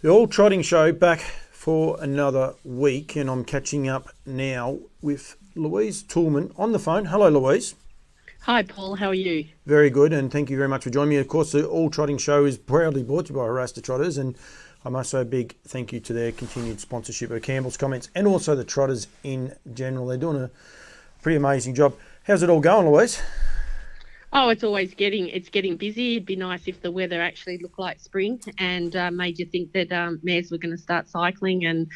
The All Trotting Show back for another week, and I'm catching up now with Louise Toulmin on the phone. Hello, Louise. Hi, Paul. How are you? Very good, and thank you very much for joining me. Of course, the All Trotting Show is proudly brought to you by Haras Trotters, and I must say a big thank you to their continued sponsorship of Campbells comments and also the Trotters in general. They're doing a pretty amazing job. How's it all going, Louise? Oh, it's getting busy. It'd be nice if the weather actually looked like spring and made you think that mares were going to start cycling and,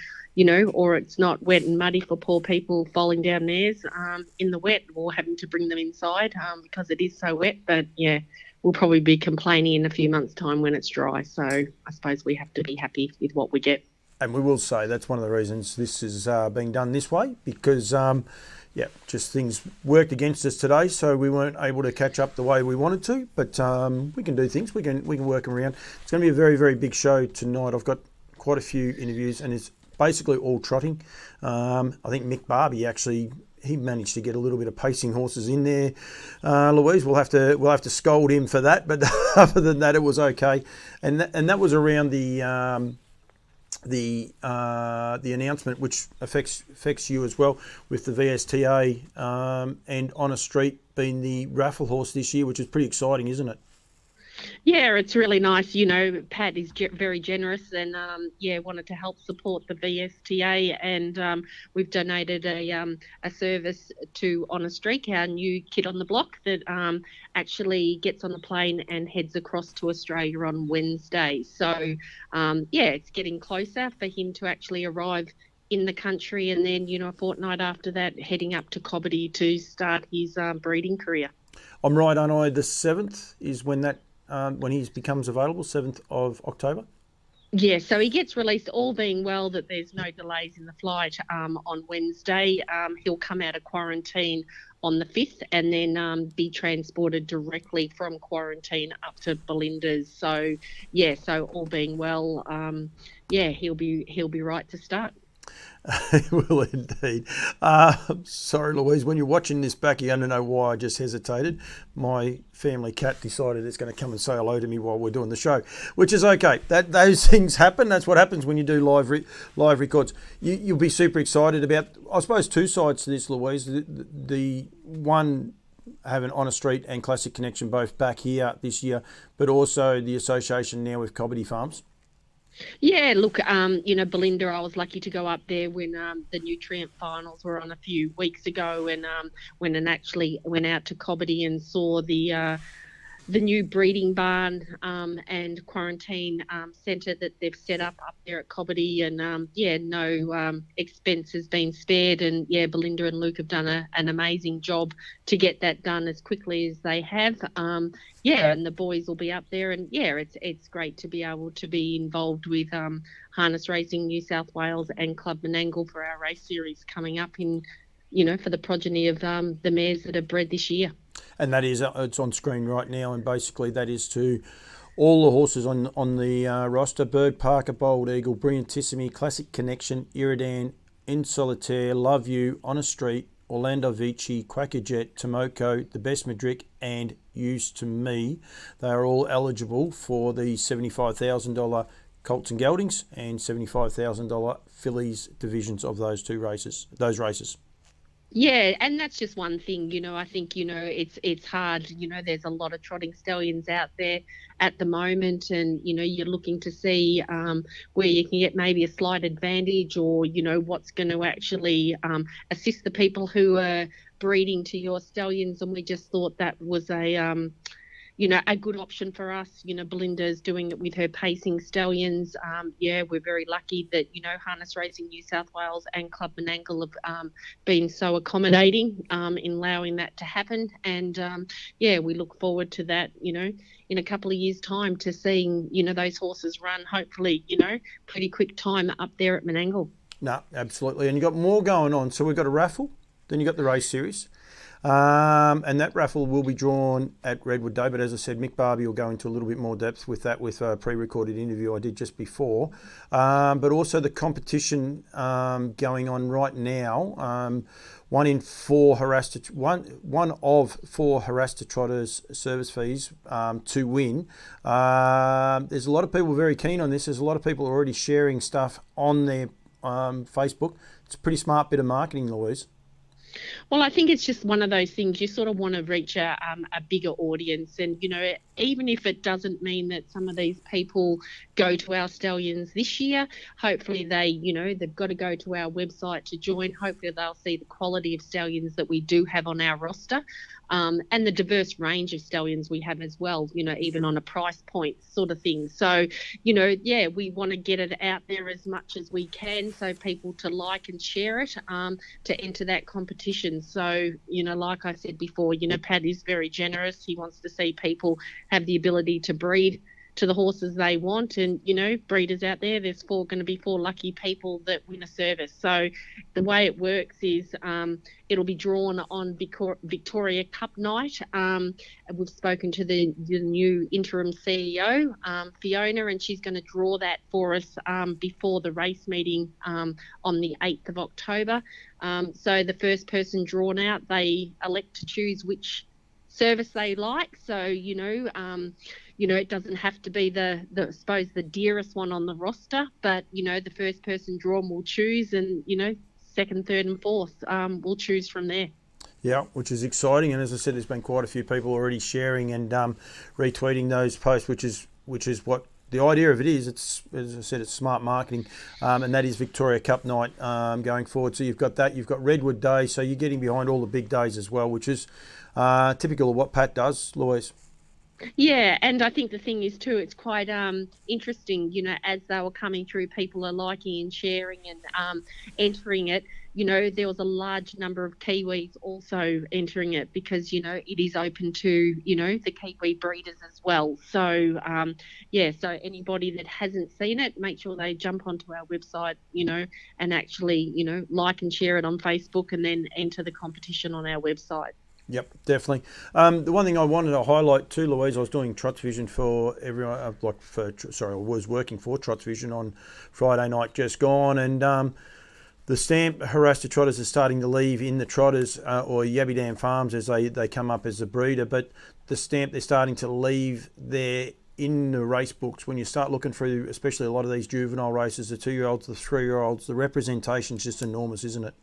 or it's not wet and muddy for poor people falling down mares in the wet or having to bring them inside because it is so wet. But, yeah, we'll probably be complaining in a few months' time when it's dry. So I suppose we have to be happy with what we get. And we will say that's one of the reasons this is being done this way because... just things worked against us today, so we weren't able to catch up the way we wanted to. But we can do things. We can work around. It's going to be a very, very big show tonight. I've got quite a few interviews, and it's basically all trotting. I think Mick Barby he managed to get a little bit of pacing horses in there. Louise, we'll have to scold him for that. But other than that, it was okay. And that was around the announcement, which affects you as well, with the VSTA and On a Street being the raffle horse this year, which is pretty exciting, isn't it? Yeah, it's really nice. Pat is very generous and, wanted to help support the VSTA and we've donated a service to On a Streak, our new kid on the block that actually gets on the plane and heads across to Australia on Wednesday. So, it's getting closer for him to actually arrive in the country and then, a fortnight after that, heading up to Cobbity to start his breeding career. I'm right, aren't I? The 7th is when he becomes available, 7th of October? Yeah, so he gets released, all being well, that there's no delays in the flight on Wednesday. He'll come out of quarantine on the 5th and then be transported directly from quarantine up to Belinda's. So, so all being well, he'll be right to start. It will indeed. Sorry, Louise, when you're watching this back, you're going to know why I just hesitated. My family cat decided it's going to come and say hello to me while we're doing the show, which is okay. Those things happen. That's what happens when you do live records. You'll be super excited about, I suppose, two sides to this, Louise. The one having On a Street and Classic Connection both back here this year, but also the association now with Cobbity Farms. Yeah, look, Belinda, I was lucky to go up there when the Nutrient finals were on a few weeks ago and went out to Cobbity and saw the new breeding barn and quarantine centre that they've set up there at Cobbity and, no expense has been spared and, Belinda and Luke have done an amazing job to get that done as quickly as they have. And the boys will be up there and, it's great to be able to be involved with Harness Racing New South Wales and Club Menangle for our race series coming up in, for the progeny of the mares that are bred this year. And that is, it's on screen right now, and basically that is to all the horses on the roster: Bird Parker, Bold Eagle, Brilliantissimi, Classic Connection, Iridan, In Solitaire, Love You, On a Street, Orlando Vici, Quackerjet, Tomoko, The Best Madrick, and Used to Me. They are all eligible for the $75,000 Colts and Geldings and $75,000 Fillies divisions of those races. Yeah, and that's just one thing, I think, it's hard, there's a lot of trotting stallions out there at the moment and, you're looking to see where you can get maybe a slight advantage or, what's going to actually assist the people who are breeding to your stallions. And we just thought that was a good option for us. Belinda's doing it with her pacing stallions. We're very lucky that, Harness Racing New South Wales and Club Menangle have been so accommodating in allowing that to happen. And, we look forward to that, in a couple of years' time to seeing, those horses run, hopefully, pretty quick time up there at Menangle. No, absolutely. And you've got more going on. So we've got a raffle, then you've got the race series. And that raffle will be drawn at Redwood Day. But as I said, Mick Barby will go into a little bit more depth with that with a pre-recorded interview I did just before. But also the competition going on right now. One of 4 Haras to Trotters service fees to win. There's a lot of people very keen on this. There's a lot of people already sharing stuff on their Facebook. It's a pretty smart bit of marketing, Louise. Well, I think it's just one of those things you sort of want to reach a bigger audience. And, even if it doesn't mean that some of these people go to our stallions this year, hopefully they've got to go to our website to join. Hopefully they'll see the quality of stallions that we do have on our roster. And the diverse range of stallions we have as well, even on a price point sort of thing. So, we want to get it out there as much as we can so people to like and share it to enter that competition. So, like I said before, Pat is very generous. He wants to see people have the ability to breed to the horses they want. And, breeders out there, there's going to be 4 lucky people that win a service. So the way it works is it'll be drawn on Victoria Cup night. We've spoken to the new interim CEO, Fiona, and she's going to draw that for us before the race meeting on the 8th of October. So the first person drawn out, they elect to choose which service they like. So, it doesn't have to be the dearest one on the roster, but, the first person drawn will choose and, second, third and fourth we'll choose from there. Yeah, which is exciting. And as I said, there's been quite a few people already sharing and retweeting those posts, which is what the idea of it is. It's, as I said, it's smart marketing, and that is Victoria Cup night going forward. So you've got that, you've got Redwood Day, so you're getting behind all the big days as well, which is typical of what Pat does, Louise. Yeah, and I think the thing is too, it's quite interesting, as they were coming through, people are liking and sharing and entering it. There was a large number of Kiwis also entering it because, it is open to, the Kiwi breeders as well. So, so anybody that hasn't seen it, make sure they jump onto our website, and actually, like and share it on Facebook and then enter the competition on our website. Yep, definitely. The one thing I wanted to highlight too, Louise, I was doing Trots Vision for everyone. I was working for Trots Vision on Friday night just gone, and the stamp Haras to Trotters is starting to leave in the Trotters or Yabby Dam Farms as they come up as a breeder, but the stamp they're starting to leave there in the race books. When you start looking through, especially a lot of these juvenile races, the 2-year-olds, the 3-year-olds, the representation's just enormous, isn't it?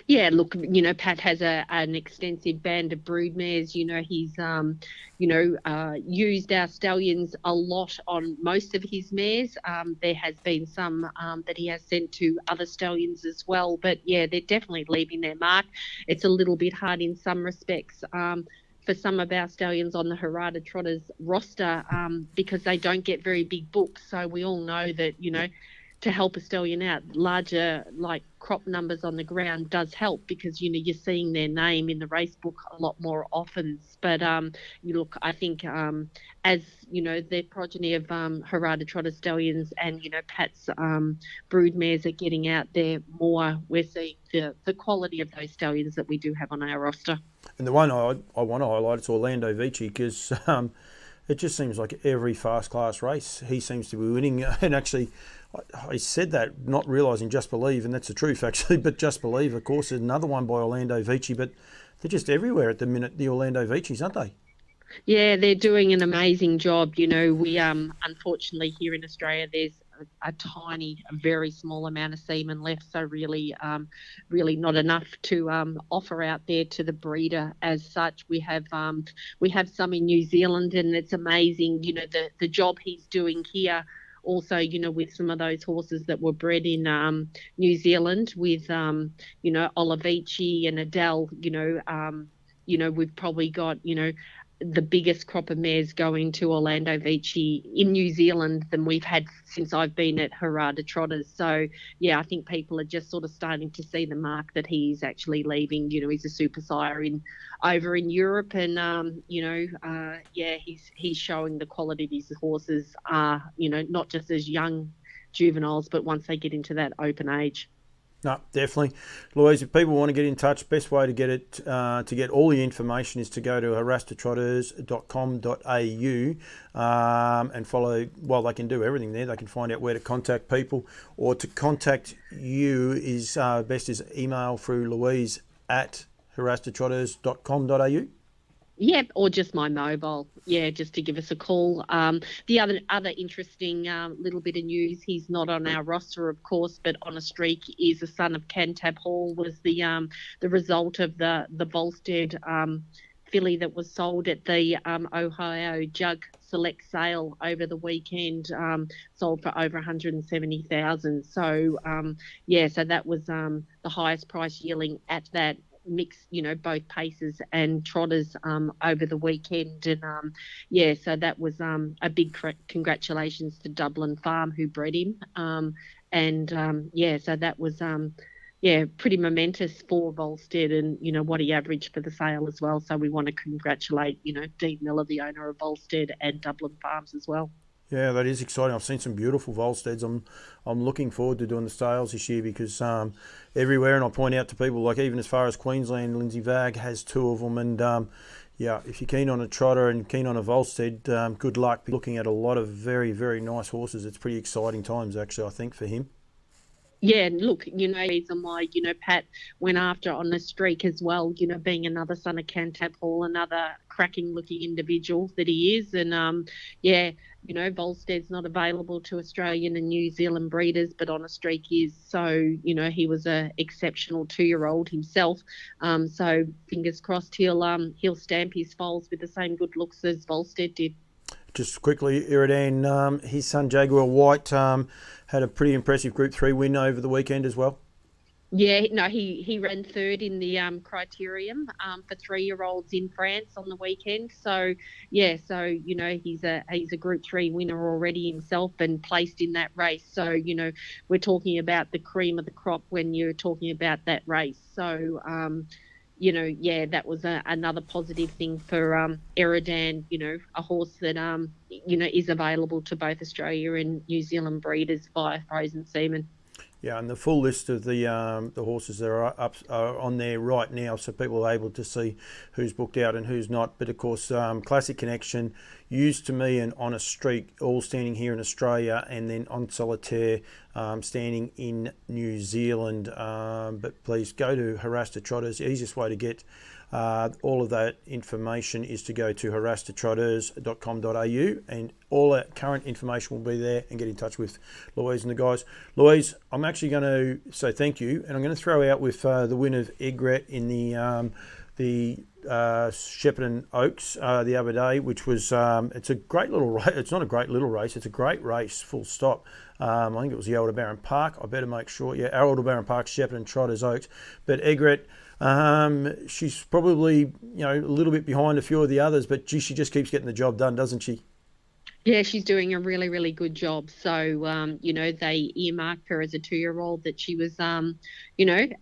Yeah, look, Pat has an extensive band of brood mares. He's, used our stallions a lot on most of his mares. There has been some that he has sent to other stallions as well. But, yeah, they're definitely leaving their mark. It's a little bit hard in some respects for some of our stallions on the Harada Trotters roster because they don't get very big books. So we all know that, to help a stallion out, larger crop numbers on the ground does help because you're seeing their name in the race book a lot more often. But I think as the progeny of Harada Trotter stallions and Pat's brood mares are getting out there more, we're seeing the quality of those stallions that we do have on our roster. And the one I want to highlight is Orlando Vici because it just seems like every fast class race he seems to be winning. And actually, I said that not realising Just Believe, and that's the truth actually, but Just Believe, of course, is another one by Orlando Vici, but they're just everywhere at the minute, the Orlando Vicis, aren't they? Yeah, they're doing an amazing job. We unfortunately here in Australia there's a very small amount of semen left, so really not enough to offer out there to the breeder as such. We have some in New Zealand, and it's amazing, the job he's doing here. Also, with some of those horses that were bred in New Zealand with, Olivici and Adele, we've probably got, the biggest crop of mares going to Orlando Vici in New Zealand than we've had since I've been at Harada Trotters. So, yeah, I think people are just sort of starting to see the mark that he's actually leaving. He's a super sire over in Europe, and he's showing the quality of his horses are, not just as young juveniles, but once they get into that open age. No, definitely. Louise, if people want to get in touch, best way to get it, to get all the information is to go to harastotrotters.com.au and follow, well, they can do everything there. They can find out where to contact people, or to contact you is best is email through Louise at harastotrotters.com.au. Yep, or just my mobile. Yeah, just to give us a call. The other interesting little bit of news, he's not on our roster, of course, but on a streak, is a son of Cantab Hall, was the result of the Volstead filly that was sold at the Ohio Jug Select sale over the weekend, sold for over 170,000. So so that was the highest price yearling at that mix, both paces and trotters over the weekend. And so that was a big congratulations to Dublin Farm, who bred him. So that was pretty momentous for Volstead, and what he averaged for the sale as well. So we want to congratulate Dean Miller, the owner of Volstead, and Dublin Farms as well. Yeah, that is exciting. I've seen some beautiful Volsteads. I'm looking forward to doing the sales this year, because everywhere, and I'll point out to people, like even as far as Queensland, Lindsay Vag has 2 of them. And if you're keen on a trotter and keen on a Volstead, good luck. Looking at a lot of very, very nice horses. It's pretty exciting times, actually, I think, for him. Yeah, and look, reason why, Pat went after on the streak as well, being another son of Cantab Hall, another cracking looking individual that he is. And Volstead's not available to Australian and New Zealand breeders, but on a streak is. So, he was a exceptional 2-year-old himself. So fingers crossed he'll stamp his foals with the same good looks as Volstead did. Just quickly, Iridan, his son Jaguar White had a pretty impressive Group 3 win over the weekend as well. Yeah, no, he ran third in the criterium for 3-year-olds in France on the weekend. So he's a Group 3 winner already himself, and placed in that race. So we're talking about the cream of the crop when you're talking about that race. So that was another positive thing for Iridan, a horse that, is available to both Australia and New Zealand breeders via Frozen Seaman. Yeah, and the full list of the horses that are on there right now, so people are able to see who's booked out and who's not. But of course, Classic Connection, Used to Me, and On a Streak, all standing here in Australia, and then On Solitaire standing in New Zealand. But please go to Haras Trotters. The easiest way to get all of that information is to go to harastotrotters.com.au, and all that current information will be there, and get in touch with Louise and the guys. Louise, I'm actually going to say thank you, and I'm going to throw out with the win of Egret in the Shepparton Oaks the other day, which was it's a great little race. It's not a great little race, it's a great race, full stop. I think it was the Aldebaran Park. I better make sure. Yeah, Aldebaran Park, Shepparton, Trotters Oaks. But Egret, she's probably a little bit behind a few of the others, but gee, she just keeps getting the job done, doesn't she? Yeah, she's doing a really, really good job. So, they earmarked her as a 2-year-old that she was, a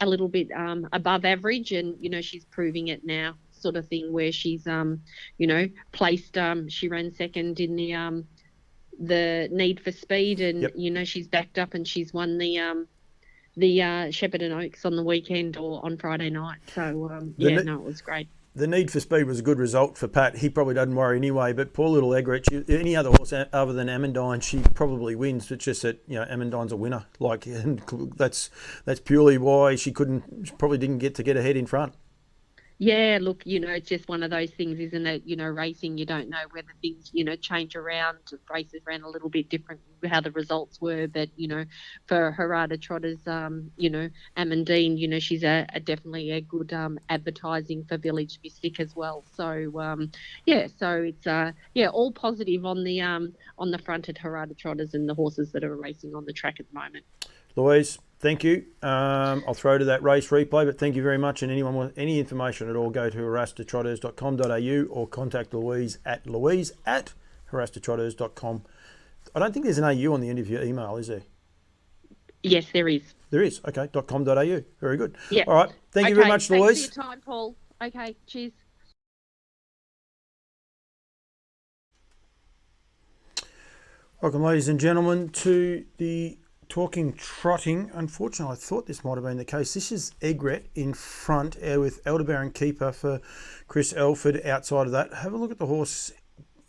little bit above average, and, she's proving it now, sort of thing, where she's, placed, she ran second in the Need for Speed, and, Yep. She's backed up, and she's won the Shepparton Oaks on the weekend or on Friday night. So, it was great. The Need for Speed was a good result for Pat. He probably doesn't worry anyway, but poor little Egret, any other horse other than Amandine, she probably wins. It's just that, Amandine's a winner. And that's purely why she probably didn't get ahead in front. Yeah, look, it's just one of those things, isn't it? Racing, you don't know whether things, change around. Races ran a little bit different, how the results were. But, for Harada Trotters, Amandine, she's definitely a good advertising for Village Mystic as well. So, so it's, all positive on the front at Harada Trotters and the horses that are racing on the track at the moment. Louise, thank you. I'll throw to that race replay, but thank you very much. And anyone with any information at all, go to harastotrotters.com.au or contact Louise at harastotrotters.com. I don't think there's an AU on the end of your email, is there? Yes, there is. There is. Okay, .com.au. Very good. Yeah. All right. Thank you very much, Louise. Thanks for your time, Paul. Okay, cheers. Welcome, ladies and gentlemen, to the talking trotting, unfortunately, I thought this might have been the case. This is Egret in front with Elderbaron keeper for Chris Elford outside of that. Have a look at the horse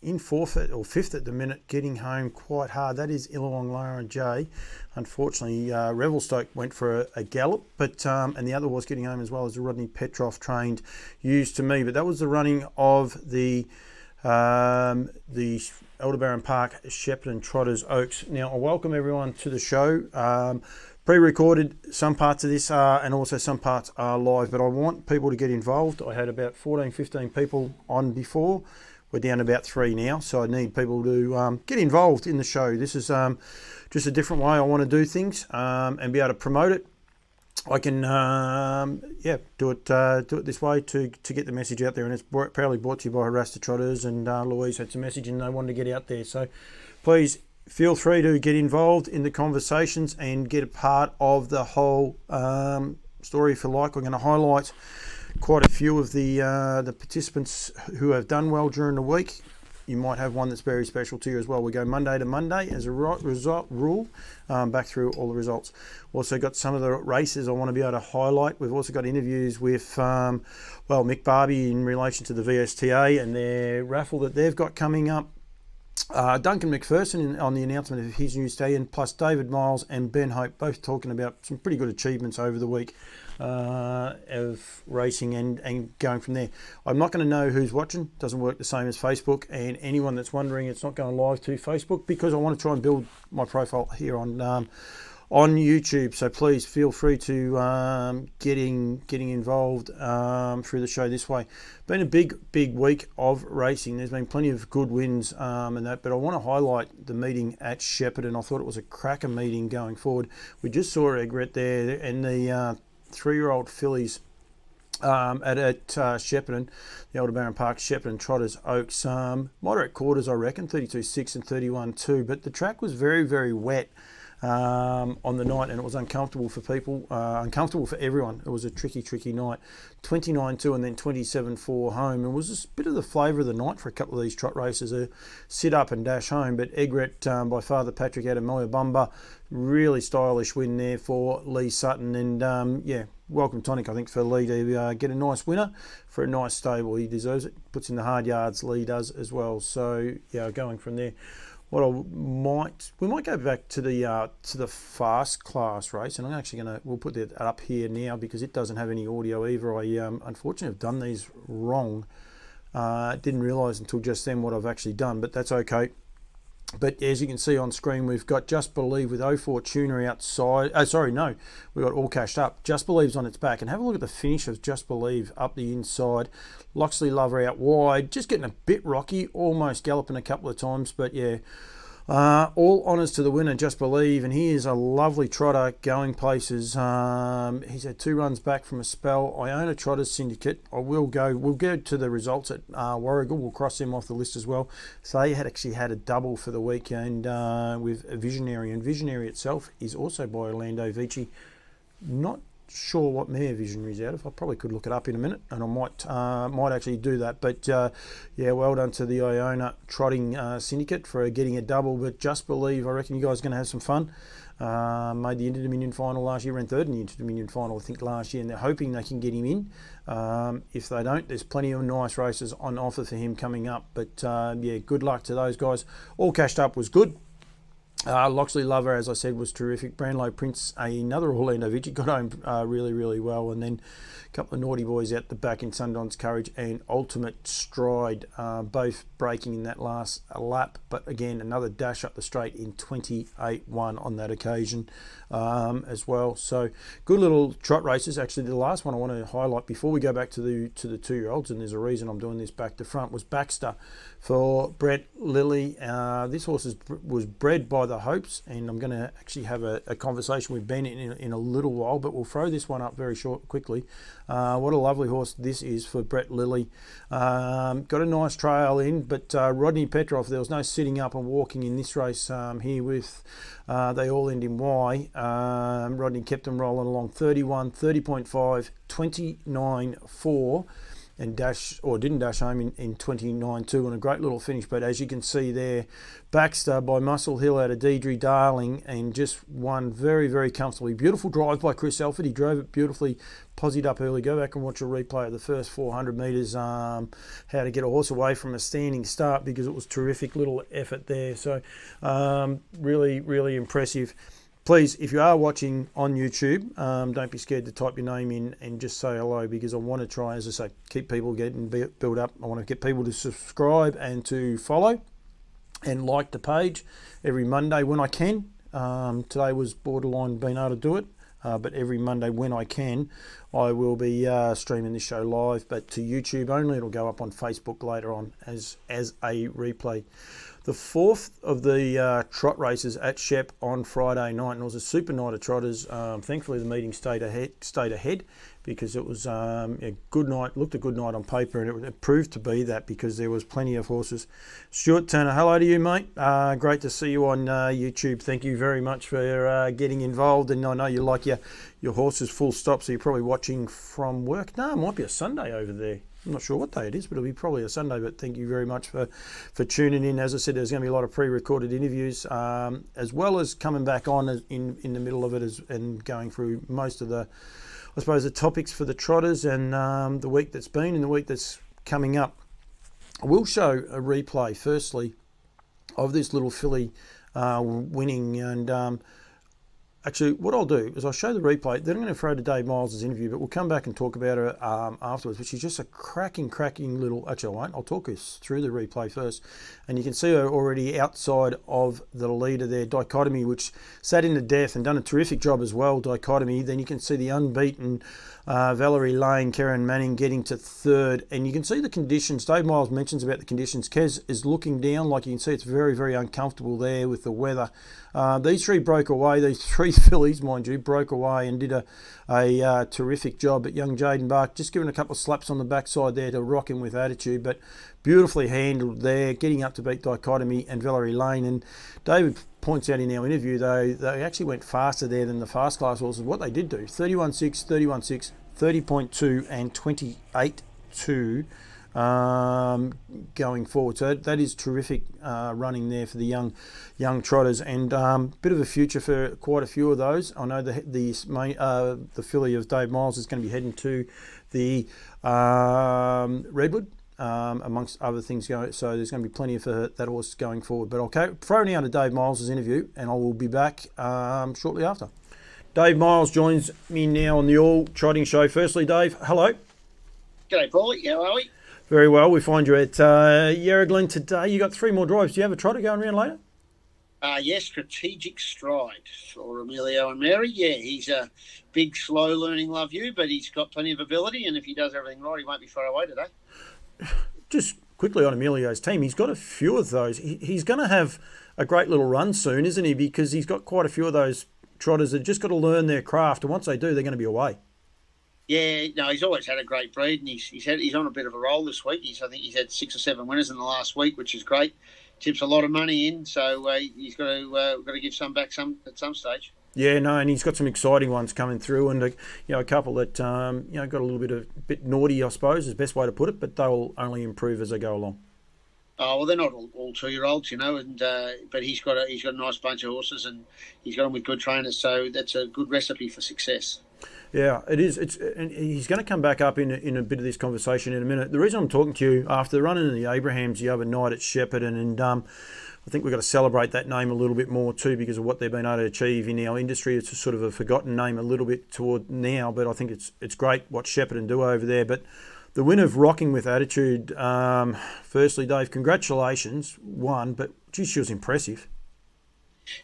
in fourth or fifth at the minute, getting home quite hard. That is Illawong Lara J. Unfortunately, Revelstoke went for a gallop, but and the other horse getting home as well as the Rodney Petroff trained used to me. But that was the running of the Elderbaron Park Shepparton Trotters Oaks. Now, I welcome everyone to the show. Pre-recorded, some parts of this are, and also some parts are live, but I want people to get involved. I had about 14, 15 people on before. We're down to about 3 now, so I need people to get involved in the show. This is just a different way I want to do things and be able to promote it. I can, do it this way to get the message out there, and it's proudly brought to you by Haras the Trotters, and Louise had some message and they wanted to get out there. So please feel free to get involved in the conversations and get a part of the whole story if you like. I'm going to highlight quite a few of the participants who have done well during the week. You might have one that's very special to you as well. We go Monday to Monday as a rule, back through all the results. Also got some of the races I want to be able to highlight. We've also got interviews with, Mick Barby in relation to the VSTA and their raffle that they've got coming up. Duncan McPherson on the announcement of his new stallion, plus David Miles and Ben Hope, both talking about some pretty good achievements over the week of racing and going from there. I'm not going to know who's watching. Doesn't work the same as Facebook, and anyone that's wondering, it's not going live to Facebook because I want to try and build my profile here on YouTube. So please feel free to getting involved through the show this way. Been a big week of racing. There's been plenty of good wins and that, but I want to highlight the meeting at Shepparton. I thought it was a cracker meeting going forward. We just saw Egret there and the 3-year-old fillies at Shepparton, the Elderbaron Park Shepparton Trotters Oaks. Moderate quarters, I reckon, 32.6 and 31.2, but the track was very, very wet on the night, and it was uncomfortable for people, uncomfortable for everyone. It was a tricky night. 29.2 and then 27.4 home, and it was just a bit of the flavour of the night for a couple of these trot races, a sit up and dash home. But Egret by Father Patrick out of Moyabumba, really stylish win there for Lee Sutton, and welcome tonic I think for Lee to get a nice winner for a nice stable. He deserves it, puts in the hard yards, Lee does as well. So going from there, we might go back to the fast class race, and I'm actually we'll put that up here now because it doesn't have any audio either. I unfortunately have done these wrong. Didn't realise until just then what I've actually done, but that's okay. But as you can see on screen, we've got Just Believe with 04 Tuner outside. We've got All Cashed Up. Just Believe's on its back. And have a look at the finish of Just Believe up the inside. Loxley Lover out wide. Just getting a bit rocky. Almost galloping a couple of times. But all honours to the winner, Just Believe. And he is a lovely trotter going places. He's had 2 runs back from a spell. I own a Trotters syndicate. We'll go to the results at Warragul. We'll cross them off the list as well. So they had actually had a double for the weekend with Visionary. And Visionary itself is also by Orlando Vici. Not sure what mare Visionary's out of. I probably could look it up in a minute, and I might actually do that. But well done to the Iona Trotting Syndicate for getting a double. But Just Believe, I reckon you guys are going to have some fun. Made the Inter-Dominion final last year, ran 3rd in the Inter-Dominion final I think last year, and they're hoping they can get him in. If they don't, there's plenty of nice races on offer for him coming up. But good luck to those guys. All Cashed Up was good. Loxley Lover, as I said, was terrific. Brownlow Prince, another Orlando Vici, got home really, really well. And then a couple of naughty boys out the back in Sundance Courage and Ultimate Stride, both breaking in that last lap. But again, another dash up the straight in 28.1 on that occasion as well. So good little trot races. Actually, the last one I want to highlight before we go back to the 2-year-olds, and there's a reason I'm doing this back to front, was Baxter for Brett Lilly. This horse was bred by the Hopes, and I'm going to actually have a conversation with Ben in a little while, but we'll throw this one up very quickly. What a lovely horse this is for Brett Lilly. Got a nice trail in, but Rodney Petroff, there was no sitting up and walking in this race here with they all end in Y. Rodney kept them rolling along 31, 30.5, 29.4. and didn't dash home in 29.2 on a great little finish. But as you can see there, Baxter by Muscle Hill out of Deidre Darling, and just won very, very comfortably. Beautiful drive by Chris Alford. He drove it beautifully, posied up early. Go back and watch a replay of the first 400 metres, how to get a horse away from a standing start, because it was terrific little effort there. So really, really impressive. Please, if you are watching on YouTube, don't be scared to type your name in and just say hello, because I want to try, as I say, keep people getting built up. I want to get people to subscribe and to follow and like the page every Monday when I can. Today was borderline being able to do it, but every Monday when I can, I will be streaming this show live, but to YouTube only. It'll go up on Facebook later on as a replay. The fourth of the trot races at Shep on Friday night, and it was a super night of Trotters. Thankfully, the meeting stayed ahead because it was a good night. Looked a good night on paper, and it proved to be that, because there was plenty of horses. Stuart Turner, hello to you, mate. Great to see you on YouTube. Thank you very much for getting involved, and I know you like your horses full stop, so you're probably watching from work. No, it might be a Sunday over there. I'm not sure what day it is, but it'll be probably a Sunday. But thank you very much for tuning in. As I said, there's going to be a lot of pre-recorded interviews, as well as coming back on in the middle of it and going through most of the, I suppose, the topics for the Trotters and the week that's been and the week that's coming up. I will show a replay, firstly, of this little filly winning, and actually, what I'll do is I'll show the replay. Then I'm going to throw to Dave Miles' interview, but we'll come back and talk about her afterwards. But she's just a cracking little... Actually, I won't. I'll talk us through the replay first. And you can see her already outside of the leader there, Dichotomy, which sat in the death and done a terrific job as well, Dichotomy. Then you can see the unbeaten Valerie Lane, Karen Manning getting to third. And you can see the conditions. Dave Miles mentions about the conditions. Kez is looking down. Like you can see, it's very, very uncomfortable there with the weather. These three broke away. These three fillies, mind you, broke away and did a terrific job. But young Jaden Bark just giving a couple of slaps on the backside there to rock him with attitude, but beautifully handled there, getting up to beat Dichotomy and Valerie Lane. And David points out in our interview, though, they actually went faster there than the fast class horses. What they did do, 31.6, 31.6, 30.2 and 28.2. Going forward, so that is terrific running there for the young Trotters, and bit of a future for quite a few of those. I know the filly of Dave Miles is going to be heading to the Redwood, amongst other things going. So there's going to be plenty of that horse going forward. But I'll throw now to Dave Miles' interview, and I will be back shortly after. Dave Miles joins me now on the All Trotting Show. Firstly, Dave, hello. G'day, Paulie. How are we? Very well. We find you at Yarra today. You got 3 more drives. Do you have a trotter going around later? Yes, Strategic Stride for Emilio and Mary. Yeah, he's a big, slow learning love you, but he's got plenty of ability, and if he does everything right, he won't be far away today. Just quickly on Emilio's team, he's got a few of those. He's going to have a great little run soon, isn't he? Because he's got quite a few of those trotters that just got to learn their craft, and once they do, they're going to be away. Yeah, no, he's always had a great breed, and he's on a bit of a roll this week. I think he's had 6 or 7 winners in the last week, which is great. Tips a lot of money in, so he's got to give some back at some stage. Yeah, no, and he's got some exciting ones coming through, and a couple that got a little bit naughty, I suppose, is the best way to put it, but they'll only improve as they go along. Oh well, they're not all 2-year-olds, and but he's got a nice bunch of horses, and he's got them with good trainers, so that's a good recipe for success. Yeah, it is. And he's going to come back up in a bit of this conversation in a minute. The reason I'm talking to you after running in the Abrahams the other night at Shepparton, and I think we've got to celebrate that name a little bit more too, because of what they've been able to achieve in our industry. It's a sort of a forgotten name a little bit toward now, but I think it's great what Shepparton do over there. But the win of Rocking with Attitude, firstly, Dave, congratulations, but geez, she was impressive.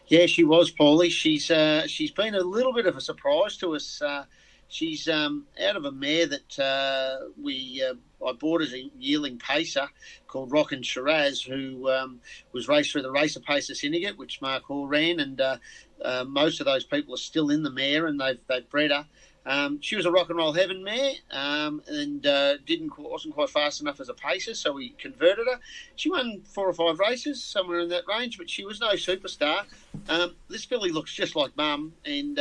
Yeah, she was, Paulie. She's been a little bit of a surprise to us. She's out of a mare that I bought as a yearling pacer called Rockin' Haras, who was raced through the Racer Pacer Syndicate, which Mark Hall ran, and most of those people are still in the mare, and they've bred her. She was a rock and roll heaven mare, and wasn't quite fast enough as a pacer, so we converted her. She won 4 or 5 races, somewhere in that range, but she was no superstar. This filly looks just like Mum, and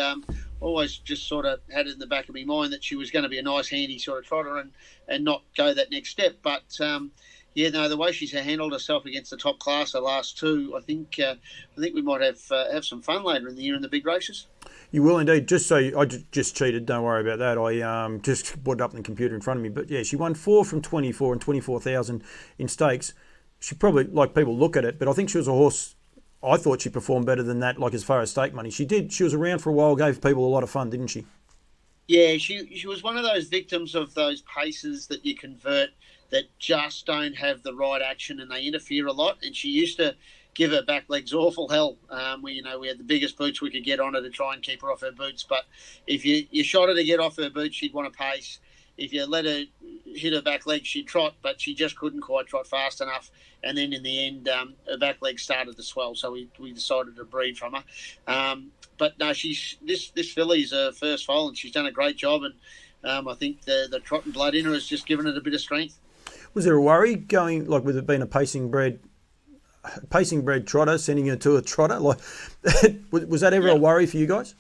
always just sort of had it in the back of my mind that she was going to be a nice, handy sort of trotter and not go that next step. But the way she's handled herself against the top class the last two, I think we might have some fun later in the year in the big races. You will indeed. Just so I just cheated. Don't worry about that. I just put it up on the computer in front of me. But yeah, she won 4 from 24 and 24,000 in stakes. She probably, like, people look at it, but I think she was a horse. I thought she performed better than that, like as far as stake money. She did. She was around for a while, gave people a lot of fun, didn't she? Yeah, she was one of those victims of those paces that you convert that just don't have the right action and they interfere a lot. And she used to give her back legs awful hell. We had the biggest boots we could get on her to try and keep her off her boots. But if you shot her to get off her boots, she'd want to pace. If you let her hit her back leg, she'd trot, but she just couldn't quite trot fast enough. And then in the end, her back leg started to swell, so we decided to breed from her. But no, this filly's her first foal, and she's done a great job. And I think the trotting blood in her has just given it a bit of strength. Was there a worry going, like, with it being a pacing bred trotter, sending her to a trotter? Like, was that ever a worry for you guys?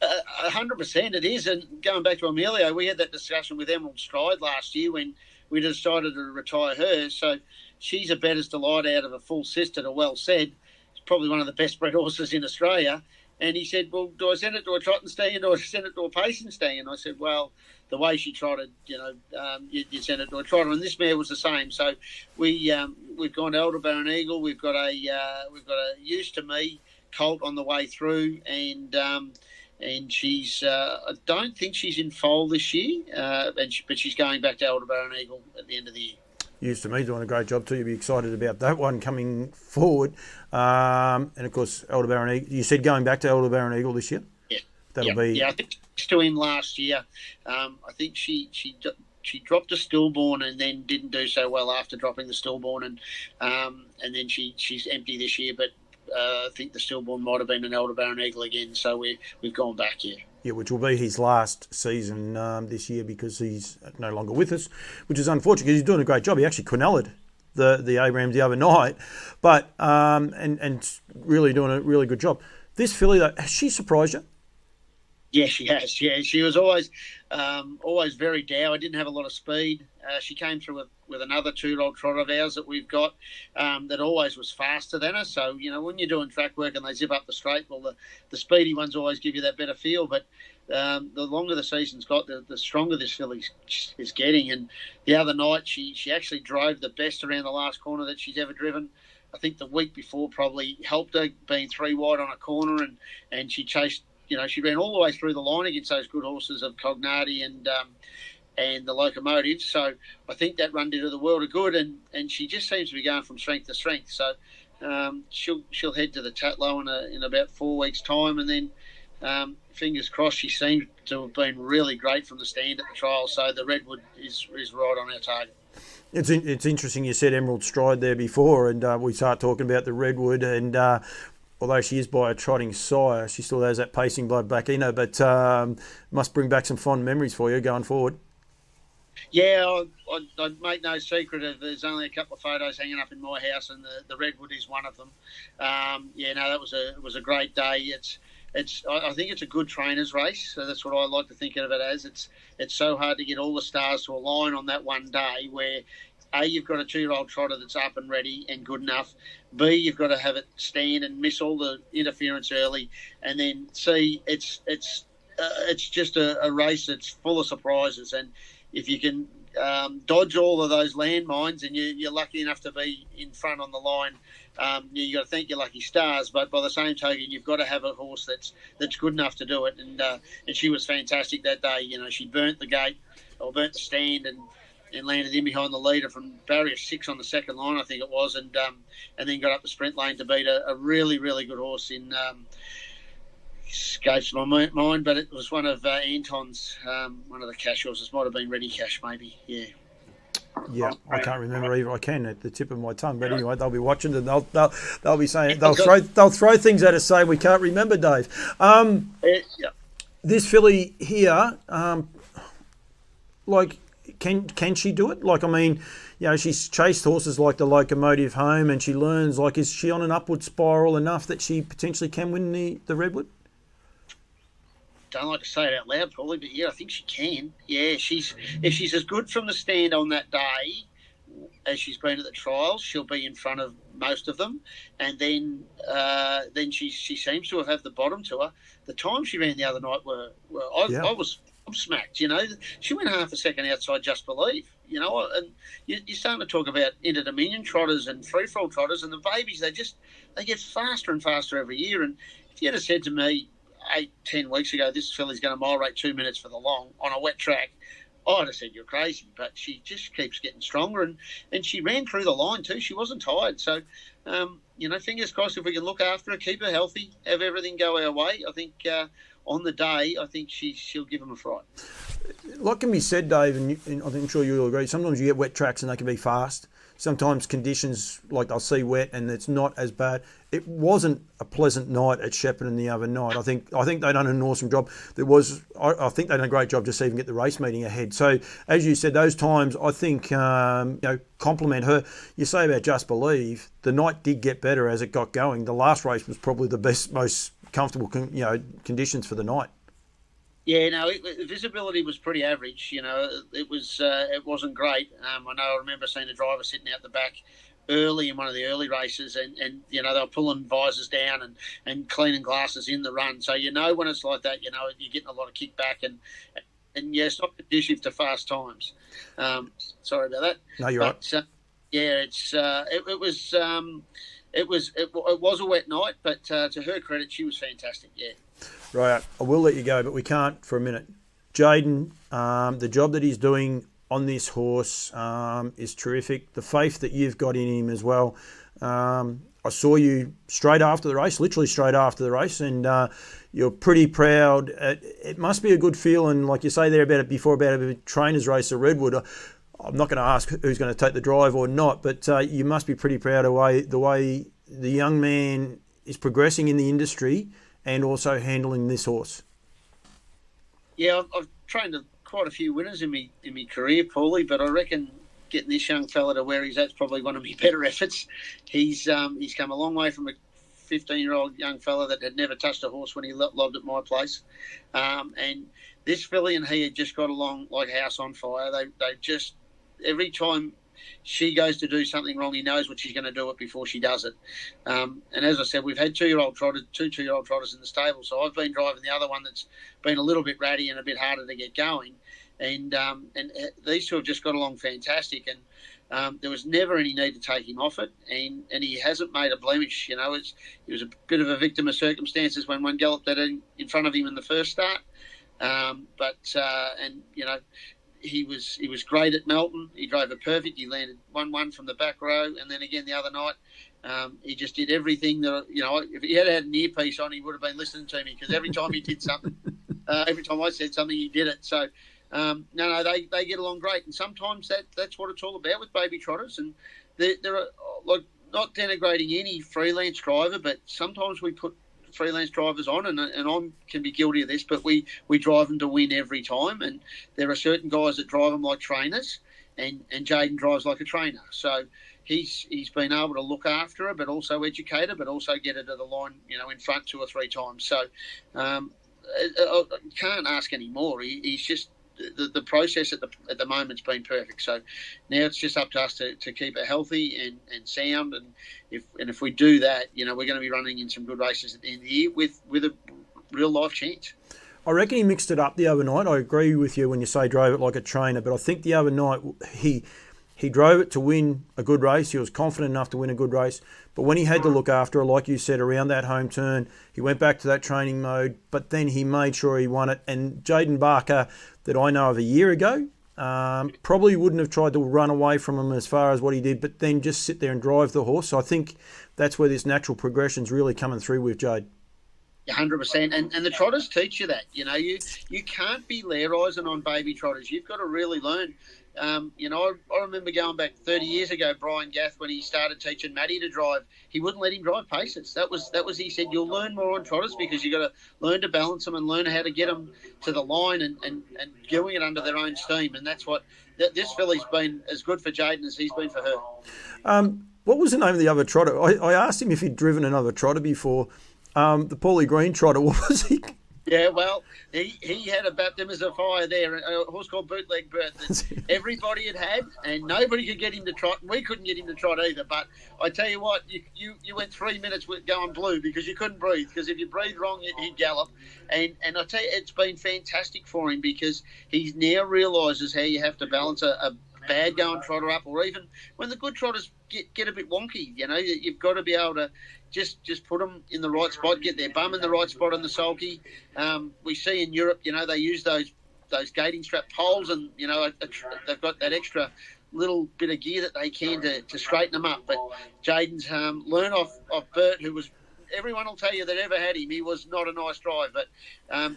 100% it is. And going back to Amelia, we had that discussion with Emerald Stride last year when we decided to retire her. So she's a better's delight out of a full sister to Well Said. It's probably one of the best bred horses in Australia. And he said, well, do I send it to a trotting stallion or do I send it to a pacing stallion? I said, well, the way she trotted, you send it to a trotter. And this mare was the same. So we've gone to Elderbarron Eagle. We've got a Used to Me colt on the way through, and she's I don't think she's in foal this year, but she's going back to Elderbarron Eagle at the end of the year. Used to Me doing a great job too. You'll be excited about that one coming forward. And of course, Elderbarron Eagle. You said going back to Elderbarron Eagle this year? Yeah. That'll be. Yeah, I think she's to him last year. I think she dropped a stillborn and then didn't do so well after dropping the stillborn, and then she's empty this year. But I think the stillborn might have been an Elderbarron Eagle again. So we've gone back here. Yeah, which will be his last season this year because he's no longer with us, which is unfortunate because he's doing a great job. He actually quinelled the Abrams the other night, but and really doing a really good job. This filly, though, has she surprised you? Yeah, she has. Yeah, she was always very dour. Didn't have a lot of speed. She came through with another 2-year-old trotter of ours that we've got that always was faster than her. So, when you're doing track work and they zip up the straight, well, the speedy ones always give you that better feel. But the longer the season's got, the stronger this filly is getting. And the other night, she actually drove the best around the last corner that she's ever driven. I think the week before probably helped her, being 3 wide on a corner, and she chased. She ran all the way through the line against those good horses of Cognati and the Locomotive. So I think that run did her the world of good, and she just seems to be going from strength to strength. So she'll head to the Tatlow in about 4 weeks' time, and then fingers crossed. She seems to have been really great from the stand at the trial. So the Redwood is right on our target. It's interesting you said Emerald Stride there before, and we start talking about the Redwood and. Although she is by a trotting sire, she still has that pacing blood back in her, but must bring back some fond memories for you going forward. Yeah, I'd make no secret of there's only a couple of photos hanging up in my house, and the Redwood is one of them. That was a great day. I think it's a good trainer's race, so that's what I like to think of it as. It's so hard to get all the stars to align on that one day where A, you've got a 2-year-old trotter that's up and ready and good enough. B, you've got to have it stand and miss all the interference early. And then C, it's just a race that's full of surprises. And if you can dodge all of those landmines and you're lucky enough to be in front on the line, you got to thank your lucky stars. But by the same token, you've got to have a horse that's good enough to do it. And she was fantastic that day. She burnt the gate or burnt the stand and landed in behind the leader from barrier 6 on the second line, I think it was, and then got up the sprint lane to beat a really, really good horse in escapes my mind, but it was one of Anton's, one of the cash horses. Might have been Ready Cash, maybe. Yeah, I can't remember either. I can at the tip of my tongue, but anyway, they'll be watching and they'll be saying they'll throw things at us saying we can't remember, Dave. This filly here, Can she do it? She's chased horses like the Locomotive home, and she learns. Is she on an upward spiral enough that she potentially can win the Redwood? don't like to say it out loud, Paulie, but yeah, I think she can. Yeah, if she's as good from the stand on that day as she's been at the trials, she'll be in front of most of them, and then she seems to have the bottom to her. The time she ran the other night I was smacked. She went half a second outside Just Believe. And you're starting to talk about Inter-Dominion trotters and free-for-all trotters, and the babies, they get faster and faster every year. And if you had said to me 8-10 weeks ago, this filly's going to mile rate 2 minutes for the long on a wet track, I'd have said you're crazy. But she just keeps getting stronger, and she ran through the line too. She wasn't tired. So, fingers crossed if we can look after her, keep her healthy, have everything go our way. I think on the day, I think she'll give them a fright. Like can be said, Dave, and I'm sure you'll agree, sometimes you get wet tracks and they can be fast. Sometimes conditions, like they'll see wet and it's not as bad. It wasn't a pleasant night at Shepparton the other night. I think they done an awesome job. I think they done a great job just to even get the race meeting ahead. So, as you said, those times, I think, compliment her. You say about Just Believe, the night did get better as it got going. The last race was probably the best, most comfortable, conditions for the night. Yeah, no, the visibility was pretty average. It wasn't great. I remember seeing a driver sitting out the back early in one of the early races, and they were pulling visors down and cleaning glasses in the run. So when it's like that, you're getting a lot of kickback and it's not conducive to fast times. Sorry about that. No, you're right. It was a wet night, but to her credit, she was fantastic. Yeah. Right, I will let you go, but we can't for a minute. Jayden, the job that he's doing on this horse is terrific. The faith that you've got in him as well. I saw you straight after the race, literally straight after the race, and you're pretty proud. It must be a good feeling, like you say there about a trainer's race at Redwood. I'm not going to ask who's going to take the drive or not, but you must be pretty proud of the way the young man is progressing in the industry and also handling this horse. Yeah, I've trained quite a few winners in my career, Paulie, but I reckon getting this young fella to where he's at's probably one of my better efforts. He's come a long way from a 15-year-old young fella that had never touched a horse when he lobbed at my place. And this filly and he had just got along like a house on fire. They just, every time she goes to do something wrong, he knows what she's going to do it before she does it. And as I said, we've had two 2-year-old trotters in the stable. So I've been driving the other one that's been a little bit ratty and a bit harder to get going. And these two have just got along fantastic. And there was never any need to take him off it. And he hasn't made a blemish. He was a bit of a victim of circumstances when one galloped that in front of him in the first start. He was great at Melton. He drove it perfect. He landed 1-1 from the back row, and then again the other night, he just did everything that if he had an earpiece on, he would have been listening to me because every time he did something, every time I said something, he did it. So they get along great, and sometimes that's what it's all about with baby trotters. And there are not denigrating any freelance driver, but sometimes we put freelance drivers on, and I can be guilty of this, but we drive them to win every time, and there are certain guys that drive them like trainers, and Jayden drives like a trainer. So he's been able to look after her, but also educate her, but also get her to the line, in front 2 or 3 times. So I can't ask any more. He's just the process at the moment's been perfect. So now it's just up to us to keep it healthy and sound, and if we do that, we're going to be running in some good races at the end of the year with a real life chance. I reckon he mixed it up the other night. I agree with you when you say drove it like a trainer, but I think the other night he drove it to win a good race. He was confident enough to win a good race. But when he had to look after her, like you said, around that home turn, he went back to that training mode, but then he made sure he won it. And Jayden Barker, that I know of a year ago, probably wouldn't have tried to run away from him as far as what he did, but then just sit there and drive the horse. So I think that's where this natural progression's really coming through with Jade. 100%, and the trotters teach you that. You can't be lair-eyesing on baby trotters. You've got to really learn. I remember going back 30 years ago, Brian Gath, when he started teaching Matty to drive, he wouldn't let him drive paces. That was he said, you'll learn more on trotters because you've got to learn to balance them and learn how to get them to the line and doing it under their own steam. And that's what this filly's been as good for Jayden as he's been for her. What was the name of the other trotter? I asked him if he'd driven another trotter before. The Paulie Green trotter, what was he? Yeah, well, he had a baptism of fire there, a horse called Bootleg Bert that everybody had, and nobody could get him to trot. We couldn't get him to trot either. But I tell you what, you went 3 minutes with going blue because you couldn't breathe. Because if you breathed wrong, he'd gallop. And I tell you, it's been fantastic for him because he now realises how you have to balance a bad going trotter up, or even when the good trotters get a bit wonky. You know, you've got to be able to just put them in the right spot, get their bum in the right spot on the sulky. We see in Europe, you know, they use those gating strap poles, and you know they've got that extra little bit of gear that they can to straighten them up. But Jaden's learned off Bert, who was. Everyone will tell you that ever had him, he was not a nice drive, but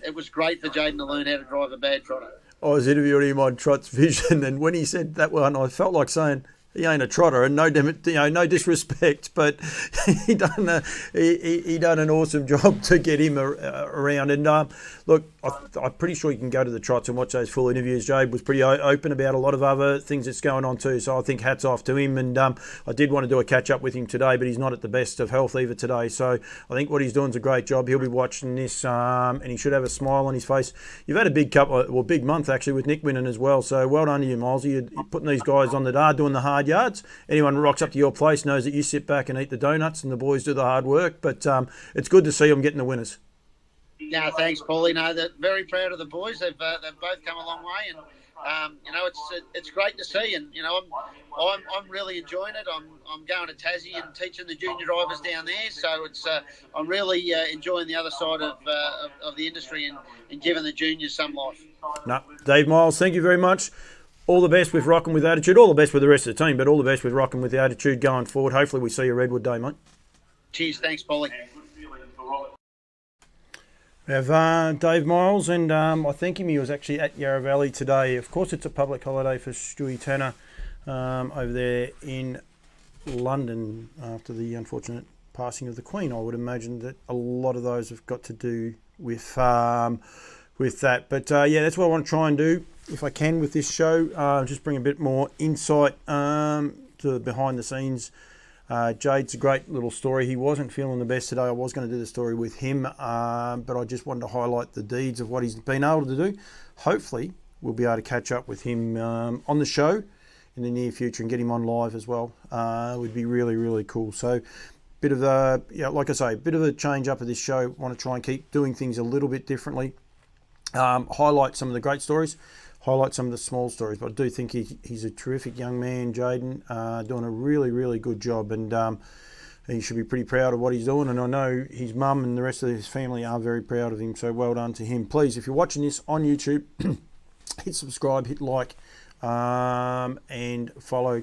it was great for Jaden to learn how to drive a bad trotter. I was interviewing him on Trot's Vision, and when he said that one, I felt like saying, he ain't a trotter, and no disrespect, but he done an awesome job to get him around. And look, I'm pretty sure you can go to the trots and watch those full interviews. Jade was pretty open about a lot of other things that's going on too, so I think hats off to him. And I did want to do a catch up with him today, but he's not at the best of health either today. So I think what he's doing is a great job. He'll be watching this, and he should have a smile on his face. You've had a big month actually with Nick winning as well. So well done to you, Milesy. You're putting these guys on the dart, doing the hard yards. Anyone who rocks up to your place knows that you sit back and eat the donuts and the boys do the hard work, but it's good to see them getting the winners. No, thanks, Paulie. No, they're very proud of the boys. They've both come a long way, and you know, it's great to see. And you know, I'm really enjoying it. I'm going to Tassie and teaching the junior drivers down there, so it's I'm really enjoying the other side of the industry and giving the juniors some life. No, Dave Miles, thank you very much. All the best with Rocking with Attitude. All the best with the rest of the team, but all the best with Rocking with the Attitude going forward. Hopefully we see you Redwood Day, mate. Cheers. Thanks, Paulie. We have Dave Miles, and I think he was actually at Yarra Valley today. Of course, it's a public holiday for Stewie Tanner over there in London after the unfortunate passing of the Queen. I would imagine that a lot of those have got to do with that. But yeah, that's what I want to try and do, if I can, with this show. Just bring a bit more insight to the behind the scenes. Jade's a great little story. He wasn't feeling the best today. I was going to do the story with him, but I just wanted to highlight the deeds of what he's been able to do. Hopefully, we'll be able to catch up with him on the show in the near future and get him on live as well. It would be really, really cool. So, bit of a, like I say, bit of a change up of this show. Want to try and keep doing things a little bit differently. Highlight some of the great stories. Highlight some of the small stories, but I do think he's a terrific young man, Jaden, doing a really, really good job, and he should be pretty proud of what he's doing, and I know his mum and the rest of his family are very proud of him, so well done to him. Please, if you're watching this on YouTube, hit subscribe, hit like, and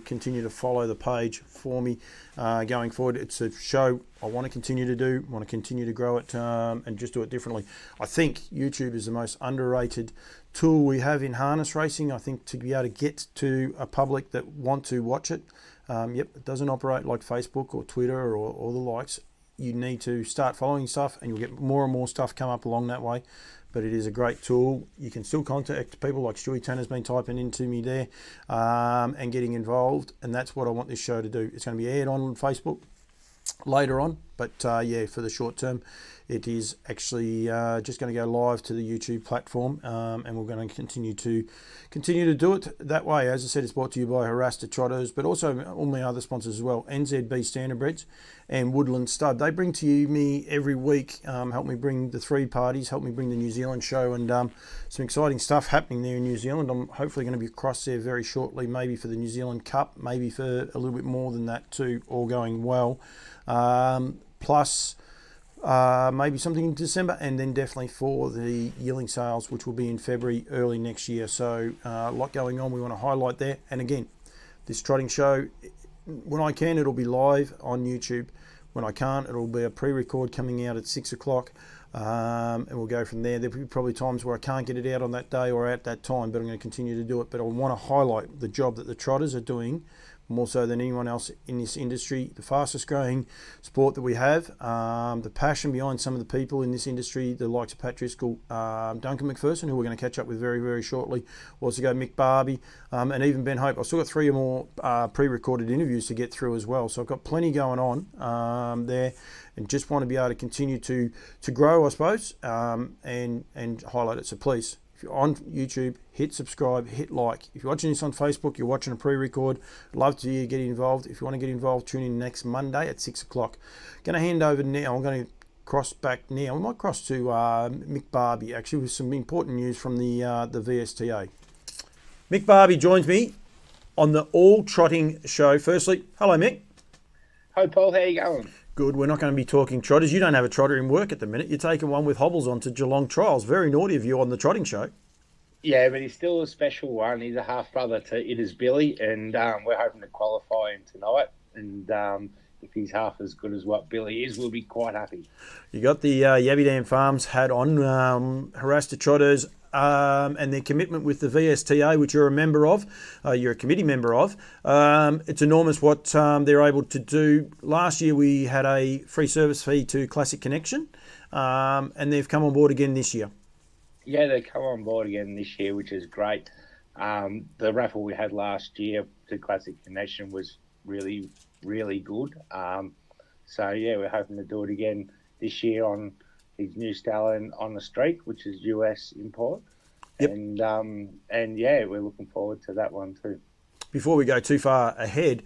continue to follow the page for me going forward. It's a show I want to continue to do, want to continue to grow it, and just do it differently. I think YouTube is the most underrated tool we have in harness racing. I think to be able to get to a public that want to watch it, it doesn't operate like Facebook or Twitter or the likes. You need to start following stuff, and you'll get more and more stuff come up along that way. But it is a great tool. You can still contact people like Stewie Tanner's been typing into me there and getting involved, and that's what I want this show to do. It's going to be aired on Facebook later on, but yeah, for the short term, it is actually just going to go live to the YouTube platform, and we're going to continue to do it that way. As I said, it's brought to you by Haras to Trotters, but also all my other sponsors as well, NZB Standardbreds and Woodland Stud. They bring to me every week, help me bring the three parties, help me bring the New Zealand show, and some exciting stuff happening there in New Zealand. I'm hopefully going to be across there very shortly, maybe for the New Zealand Cup, maybe for a little bit more than that too, all going well. Plus maybe something in December, and then definitely for the yearling sales, which will be in February early next year. So a lot going on we want to highlight there. And again, this trotting show, when I can, it'll be live on YouTube. When I can't, it'll be a pre-record coming out at 6 o'clock, and we'll go from there. There'll be probably times where I can't get it out on that day or at that time, but I'm going to continue to do it. But I want to highlight the job that the Trotters are doing more so than anyone else in this industry. The fastest growing sport that we have, the passion behind some of the people in this industry, the likes of Pat Driscoll, Duncan McPherson, who we're going to catch up with very, very shortly. Also go Mick Barby, and even Ben Hope. I've still got 3 or more pre-recorded interviews to get through as well. So I've got plenty going on there, and just want to be able to continue to grow, I suppose, and highlight it. So please, if you're on YouTube, hit subscribe, hit like. If you're watching this on Facebook, you're watching a pre-record, love to hear you get involved. If you want to get involved, tune in next Monday at 6 o'clock. Going to hand over now. I'm going to cross back now. We might cross to Mick Barby, actually, with some important news from the VSTA. Mick Barby joins me on the All Trotting Show. Firstly, hello, Mick. Hi, Paul. How you going? Good. We're not going to be talking trotters. You don't have a trotter in work at the minute. You're taking one with hobbles on to Geelong Trials. Very naughty of you on the trotting show. Yeah, but he's still a special one. He's a half-brother to It Is Billy, and we're hoping to qualify him tonight. And if he's half as good as what Billy is, we'll be quite happy. You got the Yabby Dam Farms hat on, Haras to Trotters, and their commitment with the VSTA, which you're a member of, you're a committee member of. It's enormous what they're able to do. Last year we had a free service fee to Classic Connection, and they've come on board again this year. Yeah, they come on board again this year, which is great. The raffle we had last year to Classic Connection was really, really good. So, yeah, we're hoping to do it again this year on his new stallion On the Streak, which is US import. Yep. And yeah, we're looking forward to that one too. Before we go too far ahead,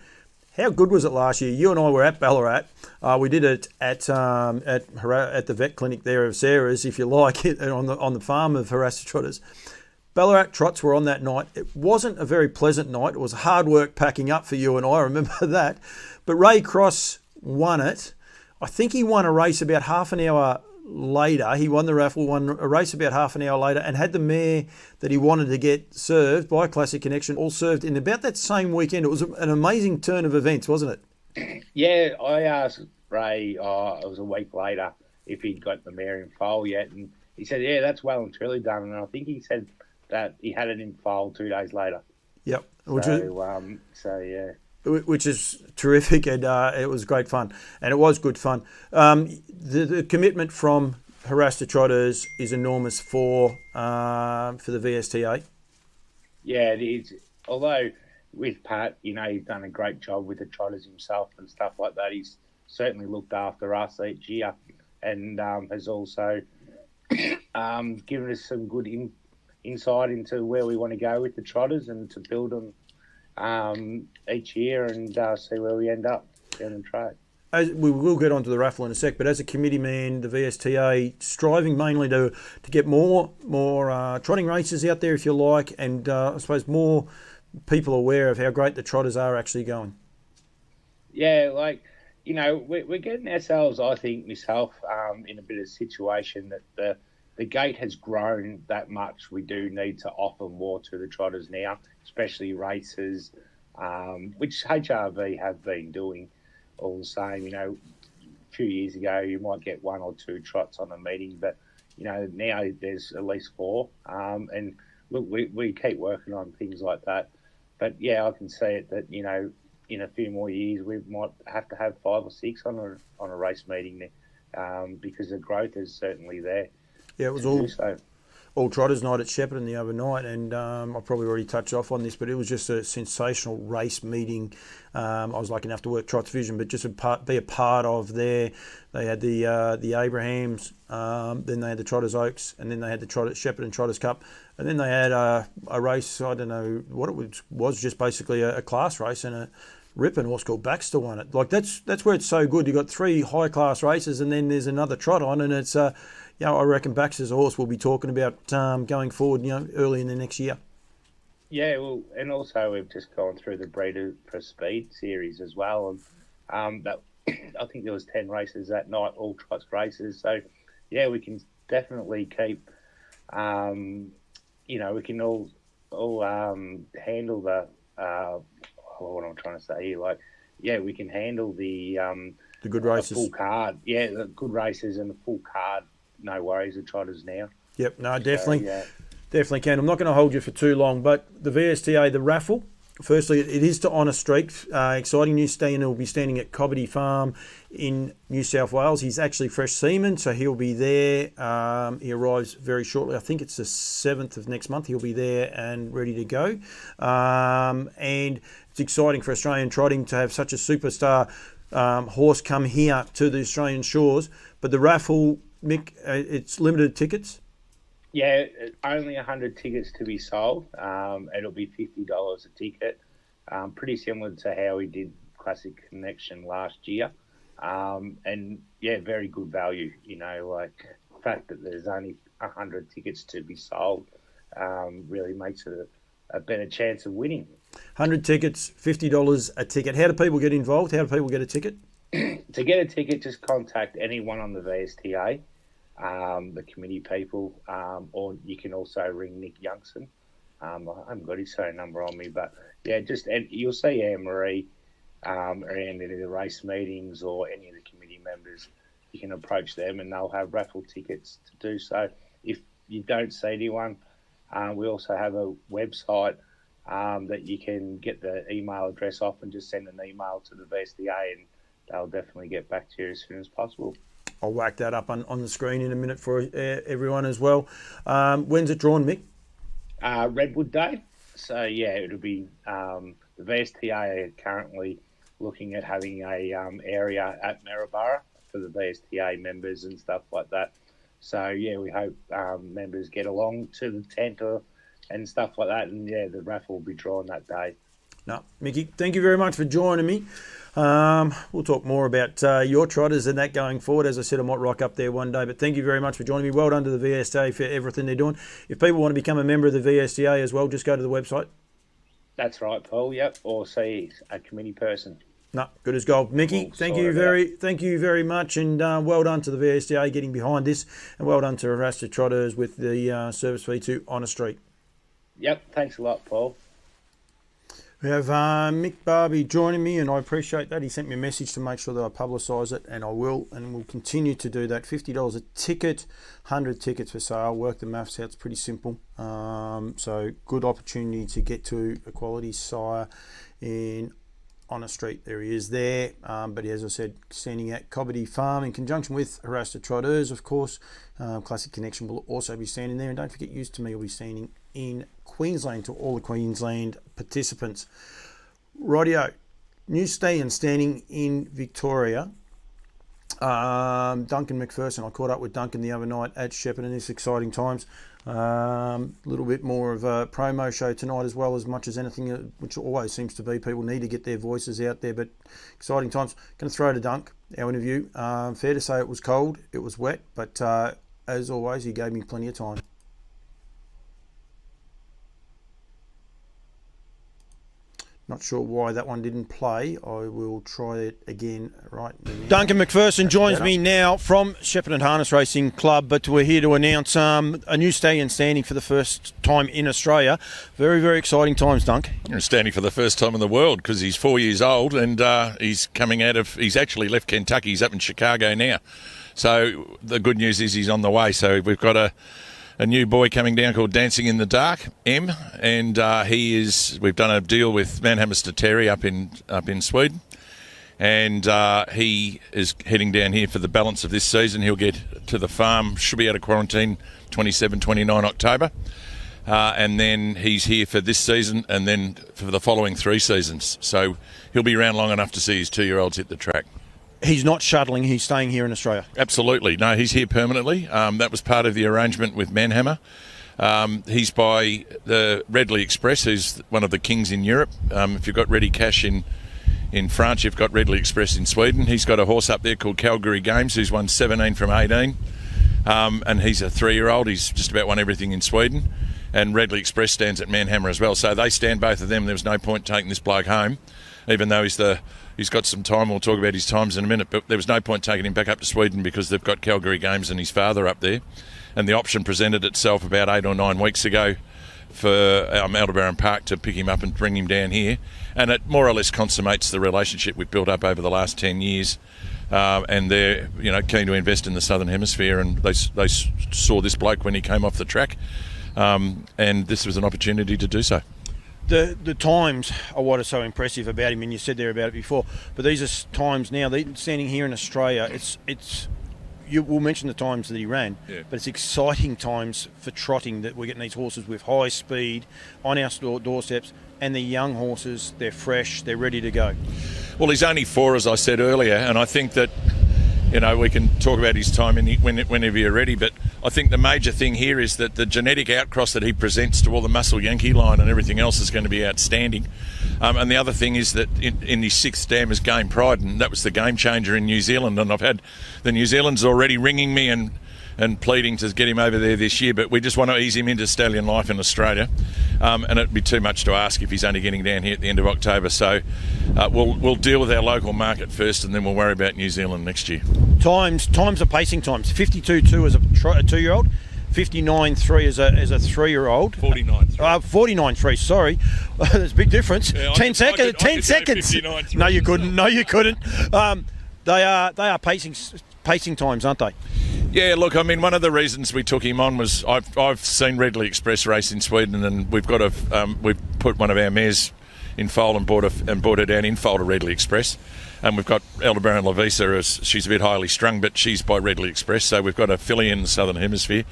how good was it last year? You and I were at Ballarat. We did it at the vet clinic there of Sarah's, if you like, on the farm of Haras Trotters. Ballarat Trots were on that night. It wasn't a very pleasant night. It was hard work packing up for you and I remember that. But Ray Cross won it. I think he won a race about half an hour later. He won the raffle, won a race about half an hour later, and had the mare that he wanted to get served by Classic Connection all served in about that same weekend. It was an amazing turn of events, wasn't it? Yeah, I asked Ray, it was a week later, if he'd got the mare in foal yet, and he said, yeah, that's well and truly done, and I think he said that he had it in foal 2 days later. Yep. Yeah. Which is terrific, and it was great fun, and it was good fun. The commitment from Haras to Trotters is enormous for the VSTA. Yeah, it is. Although with Pat, he's done a great job with the Trotters himself and stuff like that. He's certainly looked after us each year, and has also given us some good insight into where we want to go with the Trotters and to build them each year and see where we end up down the track. We will get onto the raffle in a sec, but as a committee man, the VSTA striving mainly to get more trotting races out there, if you like, and I suppose more people aware of how great the Trotters are actually going. Yeah, we're getting ourselves, I think, myself, in a bit of a situation that the gate has grown that much. We do need to offer more to the Trotters now, especially races, which HRV have been doing all the same. A few years ago, you might get 1 or 2 trots on a meeting, but, now there's at least 4. And look, we keep working on things like that. But, yeah, I can see it that, in a few more years, we might have to have 5 or 6 on a race meeting there, because the growth is certainly there. Yeah, it was all Trotters night at Shepparton the other night, and I probably already touched off on this, but it was just a sensational race meeting. I was lucky enough to work Trots Vision, but just be a part of there. They had the Abrahams, then they had the Trotters Oaks, and then they had the Shepparton Trotters Cup, and then they had a race, I don't know what it was just basically a class race, and a ripping horse called Baxter won it. That's where it's so good. You've got 3 high class races, and then there's another trot on, and it's I reckon Baxter's a horse we'll be talking about going forward, early in the next year. Yeah, well, and also we've just gone through the Breeder for Speed series as well, and that I think there was 10 races that night, all trots races. So, yeah, we can definitely keep, we can all handle the what I'm trying to say here. We can handle the good races, full card. Yeah, the good races and the full card. No worries, the Trotters now. Yep, no, definitely. Definitely can. I'm not going to hold you for too long, but the VSTA, the raffle, Firstly, it is to honour Street. Exciting new stallion. He'll be standing at Cobbity Farm in New South Wales. He's actually fresh semen, so he'll be there. He arrives very shortly. I think it's the 7th of next month. He'll be there and ready to go. And it's exciting for Australian trotting to have such a superstar horse come here to the Australian shores. But the raffle, Mick, it's limited tickets. Yeah, only 100 tickets to be sold. It'll be $50 a ticket. Pretty similar to how we did Classic Connection last year. And yeah, very good value. You know, like the fact that there's only 100 tickets to be sold really makes it a better chance of winning. 100 tickets, $50 a ticket. How do people get involved? How do people get a ticket? To get a ticket, just contact anyone on the VSTA. The committee people, or you can also ring Nick Youngson. I haven't got his phone number on me, but yeah, and you'll see Anne-Marie around any of the race meetings or any of the committee members. You can approach them and they'll have raffle tickets to do so. If you don't see anyone, we also have a website that you can get the email address off and just send an email to the VSTA and they'll definitely get back to you as soon as possible. I'll whack that up on the screen in a minute for everyone as well. When's it drawn, Mick? Redwood Day. So, yeah, it'll be the VSTA are currently looking at having a area at Maryborough for the VSTA members and stuff like that. So, yeah, we hope members get along to the tent and stuff like that. And, yeah, the raffle will be drawn that day. No, Mickey, thank you very much for joining me. We'll talk more about your trotters and that going forward. As I said, I might rock up there one day, but thank you very much for joining me. Well done to the VSTA for everything they're doing. If people want to become a member of the VSTA as well, just go to the website. That's right, Paul. Yep, or see a committee person. No, good as gold. Mickey, thank you very much, and well done to the VSTA getting behind this, and well done to Haras Trotters with the service fee to Honour Street. Yep, thanks a lot, Paul. We have Mick Barby joining me, and I appreciate that. He sent me a message to make sure that I publicise it, and I will, and we'll continue to do that. $50 a ticket, 100 tickets for sale. Work the maths out, it's pretty simple. So good opportunity to get to a quality sire in Honour Street. There he is there, but as I said, standing at Cobbity Farm in conjunction with Haras Trotters, of course. Classic Connection will also be standing there, and don't forget, Used to Me will be standing in Queensland to all the Queensland participants. Rightio, new stallion standing in Victoria. Duncan McPherson. I caught up with Duncan the other night at Shepparton. It's exciting times. A little bit more of a promo show tonight as well, as much as anything, which always seems to be. People need to get their voices out there, but exciting times. Going to throw to Dunk, our interview. Fair to say it was cold, it was wet, but as always, he gave me plenty of time. Not sure why that one didn't play. I will try it again right now. Duncan McPherson joins me now from Shepparton Harness Racing Club, but we're here to announce a new stallion standing for the first time in Australia. Very, very exciting times, Dunk. Standing for the first time in the world because he's 4 years old and he's actually left Kentucky. He's up in Chicago now. So the good news is he's on the way. So we've got a new boy coming down called Dancing in the Dark, M, and we've done a deal with Manhamster Terry up in Sweden, and he is heading down here for the balance of this season. He'll get to the farm, should be out of quarantine 27, 29 October, and then he's here for this season and then for the following 3 seasons. So he'll be around long enough to see his 2-year-olds hit the track. He's not shuttling, he's staying here in Australia. Absolutely. No, he's here permanently. That was part of the arrangement with Manhammer. He's by the Redley Express, who's one of the kings in Europe. If you've got Ready Cash in France, you've got Redley Express in Sweden. He's got a horse up there called Calgary Games, who's won 17 from 18. And he's a 3-year-old. He's just about won everything in Sweden. And Redley Express stands at Manhammer as well. So they stand, both of them. There was no point taking this bloke home, even though he's got some time. We'll talk about his times in a minute, but there was no point taking him back up to Sweden because they've got Calgary Games and his father up there. And the option presented itself about 8 or 9 weeks ago for Aldebaran Park to pick him up and bring him down here. And it more or less consummates the relationship we've built up over the last 10 years. And they're keen to invest in the Southern Hemisphere, and they saw this bloke when he came off the track. And this was an opportunity to do so. The times are what are so impressive about him, and you said there about it before. But these are times now. Standing here in Australia, we'll mention the times that he ran, but it's exciting times for trotting that we're getting these horses with high speed on our doorsteps, and the young horses, they're fresh, they're ready to go. Well, he's only 4, as I said earlier, and I think that, we can talk about his time whenever you're ready, but I think the major thing here is that the genetic outcross that he presents to all the Muscle Yankee line and everything else is going to be outstanding. And the other thing is that in his 6th dam is Game Pride, and that was the game changer in New Zealand. And I've had the New Zealanders already ringing me and pleading to get him over there this year, but we just want to ease him into stallion life in Australia. And it'd be too much to ask if he's only getting down here at the end of October. So we'll deal with our local market first, and then we'll worry about New Zealand next year. Times are pacing times. 52.2 as a 2-year-old. 59.3 as a 3-year-old. 49.3. 49.3. Sorry, there's a big difference. Yeah, 10 seconds. 10 seconds. No, you couldn't. No, you couldn't. They are pacing times, aren't they? Yeah, look, I mean, one of the reasons we took him on was I've seen Redley Express race in Sweden, and we've put one of our mares in foal and brought her down in foal to Redley Express. And we've got Aldebaran Lavisa, she's a bit highly strung, but she's by Redley Express, so we've got a filly in the Southern Hemisphere.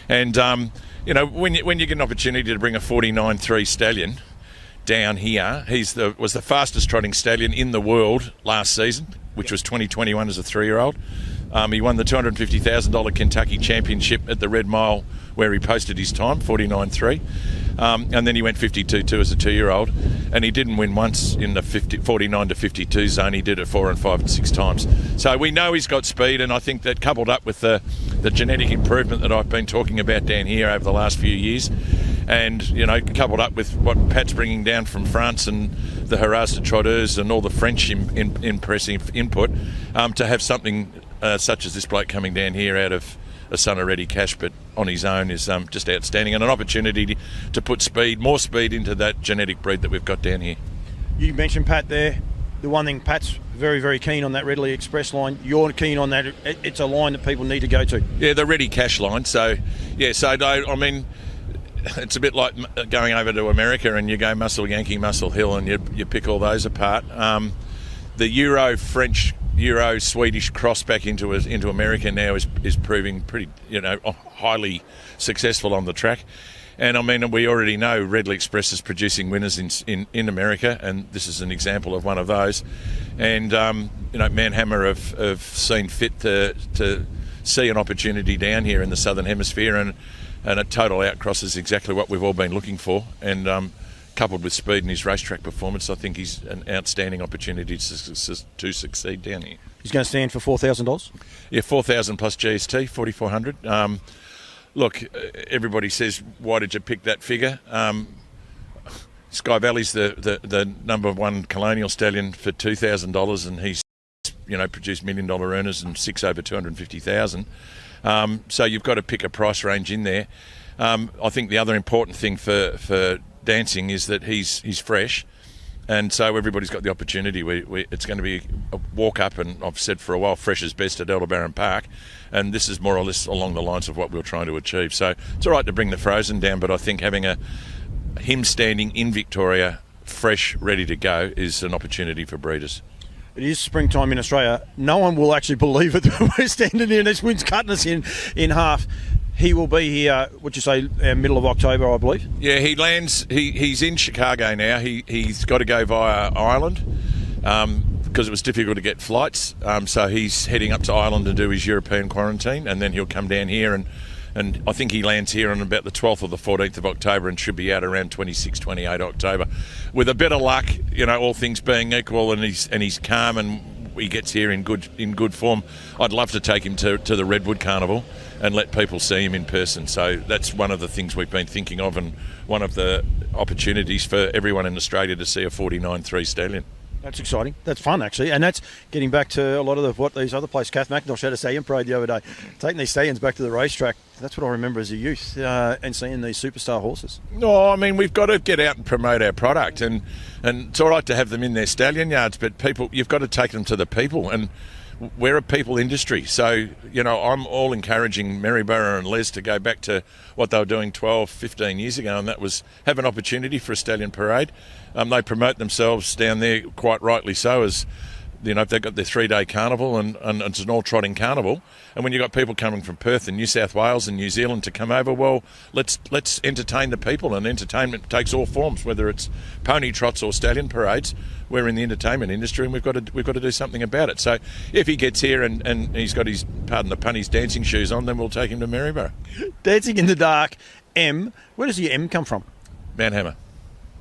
And, when you get an opportunity to bring a 49.3 stallion down here, was the fastest trotting stallion in the world last season, which was 2021 as a 3-year-old. He won the $250,000 Kentucky Championship at the Red Mile, where he posted his time, 49.3. And then he went 52.2 as a 2-year-old, and he didn't win once in the 49 to 52 zone. He did it 4 and 5 and 6 times. So we know he's got speed, and I think that coupled up with the genetic improvement that I've been talking about down here over the last few years, and coupled up with what Pat's bringing down from France and the Haras to Trotters and all the French impressive input, to have something such as this bloke coming down here out of a son of Ready Cash, but on his own, is just outstanding, and an opportunity to put more speed into that genetic breed that we've got down here. You mentioned Pat there. The one thing, Pat's very, very keen on that Redley Express line. You're keen on that. It's a line that people need to go to. Yeah, the Ready Cash line. So, it's a bit like going over to America and you go Muscle Yankee, Muscle Hill, and you pick all those apart. The Euro-French, Euro-Swedish cross back into America now is proving pretty, highly successful on the track. And we already know Redley Express is producing winners in America, and this is an example of one of those. And Manhammer have seen fit to see an opportunity down here in the Southern Hemisphere, and a total outcross is exactly what we've all been looking for. And coupled with speed in his racetrack performance, I think he's an outstanding opportunity to succeed down here. He's going to stand for $4,000? Yeah, $4,000 plus GST, $4,400. Look, everybody says, why did you pick that figure? Sky Valley's the number one colonial stallion for $2,000, and he's produced $1 million earners and 6 over 250,000. So you've got to pick a price range in there. I think the other important thing for Dancing is that he's fresh, and so everybody's got the opportunity. It's going to be a walk up, and I've said for a while, fresh is best at Aldebaran Park, and this is more or less along the lines of what we're trying to achieve. So it's all right to bring the frozen down, but I think having him standing in Victoria, fresh, ready to go, is an opportunity for breeders. It is springtime in Australia. No one will actually believe it. We're standing here and this wind's cutting us in half. He will be here, would you say, middle of October, I believe? Yeah, he lands. He's in Chicago now. He's got to go via Ireland because it was difficult to get flights. So he's heading up to Ireland to do his European quarantine, and then he'll come down here. And I think he lands here on about the 12th or the 14th of October and should be out around 26, 28 October. With a bit of luck, all things being equal, and he's calm and he gets here in good form, I'd love to take him to the Redwood Carnival and let people see him in person. So that's one of the things we've been thinking of, and one of the opportunities for everyone in Australia to see a 49.3 stallion. That's exciting. That's fun, actually. And that's getting back to a lot of what these other places, Kath McIntosh had a stallion parade the other day, taking these stallions back to the racetrack. That's what I remember as a youth, and seeing these superstar horses. No, we've got to get out and promote our product, and it's all right to have them in their stallion yards, but you've got to take them to the people. And we're a people industry. So, I'm all encouraging Maryborough and Les to go back to what they were doing 12, 15 years ago, and that was have an opportunity for a stallion parade. They promote themselves down there, quite rightly so, as they've got their 3-day carnival and it's an all-trotting carnival. And when you've got people coming from Perth and New South Wales and New Zealand to come over, well, let's entertain the people, and entertainment takes all forms, whether it's pony trots or stallion parades. We're in the entertainment industry and we've got to do something about it. So if he gets here and he's got his, pardon the pun, his dancing shoes on, then we'll take him to Maryborough. Dancing in the dark, M. Where does the M come from? Manhammer.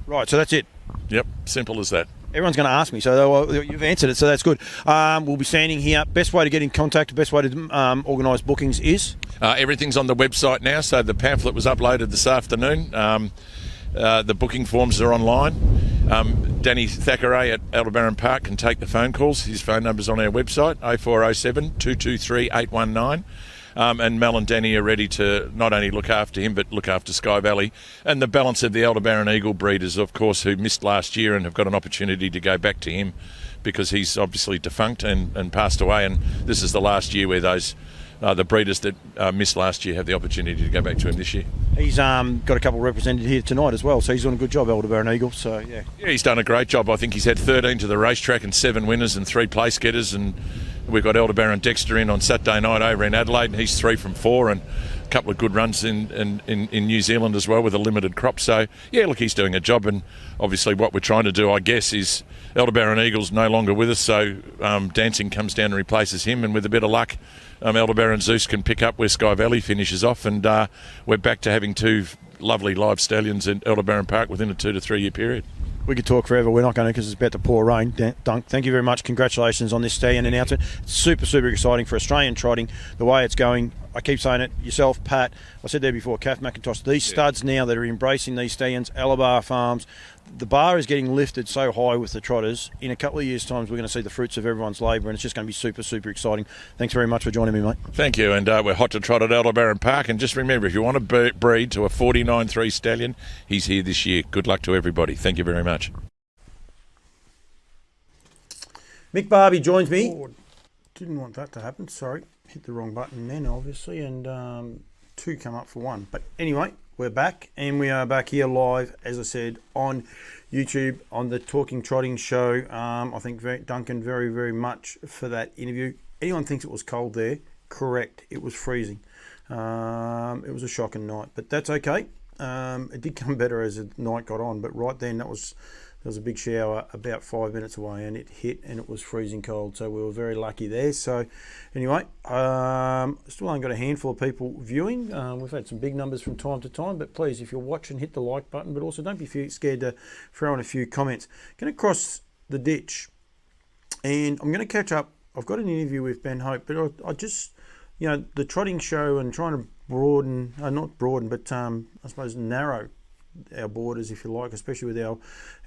Right, so that's it. Yep, simple as that. Everyone's going to ask me, so you've answered it, so that's good. We'll be standing here. Best way to get in contact, best way to organise bookings is? Everything's on the website now, so the pamphlet was uploaded this afternoon. The booking forms are online. Danny Thackeray at Aldebaran Park can take the phone calls. His phone number's on our website, 0407 223 819. And Mel and Danny are ready to not only look after him, but look after Sky Valley and the balance of the Aldebaran Eagle breeders, of course, who missed last year and have got an opportunity to go back to him because he's obviously defunct and passed away. And this is the last year where those the breeders that missed last year have the opportunity to go back to him this year. He's got a couple represented here tonight as well, so he's doing a good job, Aldebaran Eagle. So yeah, he's done a great job. I think he's had 13 to the racetrack and 7 winners and 3 place getters, and we've got Aldebaran Dexter in on Saturday night over in Adelaide, and he's 3 from 4, and a couple of good runs in New Zealand as well with a limited crop. So yeah, look, he's doing a job, and obviously what we're trying to do, I guess, is Aldebaran Eagle's no longer with us, so Dancing comes down and replaces him, and with a bit of luck, Aldebaran Zeus can pick up where Sky Valley finishes off, and we're back to having 2 lovely live stallions in Aldebaran Park within a 2 to 3 year period. We could talk forever. We're not going to, because it's about to pour rain. Dunk, thank you very much. Congratulations on this stallion announcement. It's super, super exciting for Australian trotting, the way it's going. I keep saying it, yourself, Pat, I said there before, Kath McIntosh, these studs now that are embracing these stallions, Alabar Farms, the bar is getting lifted so high with the Trotters. In a couple of years' time, we're going to see the fruits of everyone's labour, and it's just going to be super, super exciting. Thanks very much for joining me, mate. Thank you, and we're hot to trot at Aldebaran Park. And just remember, if you want to breed to a 49.3 stallion, he's here this year. Good luck to everybody. Thank you very much. Mick Barby joins me. Oh, didn't want that to happen, sorry. Hit the wrong button then, obviously, and 2 come up for 1. But anyway, we're back, and we are back here live, as I said, on YouTube, on the Talking Trotting Show. I thank Duncan very, very much for that interview. Anyone thinks it was cold there? Correct. It was freezing. It was a shocking night, but that's okay. It did come better as the night got on, but right then there was a big shower about 5 minutes away, and it hit, and it was freezing cold, so we were very lucky there. So anyway, still only got a handful of people viewing. We've had some big numbers from time to time, but please, if you're watching, hit the like button, but also don't be scared to throw in a few comments. Going to cross the ditch, and I'm going to catch up. I've got an interview with Ben Hope, but I just, the trotting show and trying to broaden, not broaden, but I suppose narrow our borders, if you like, especially with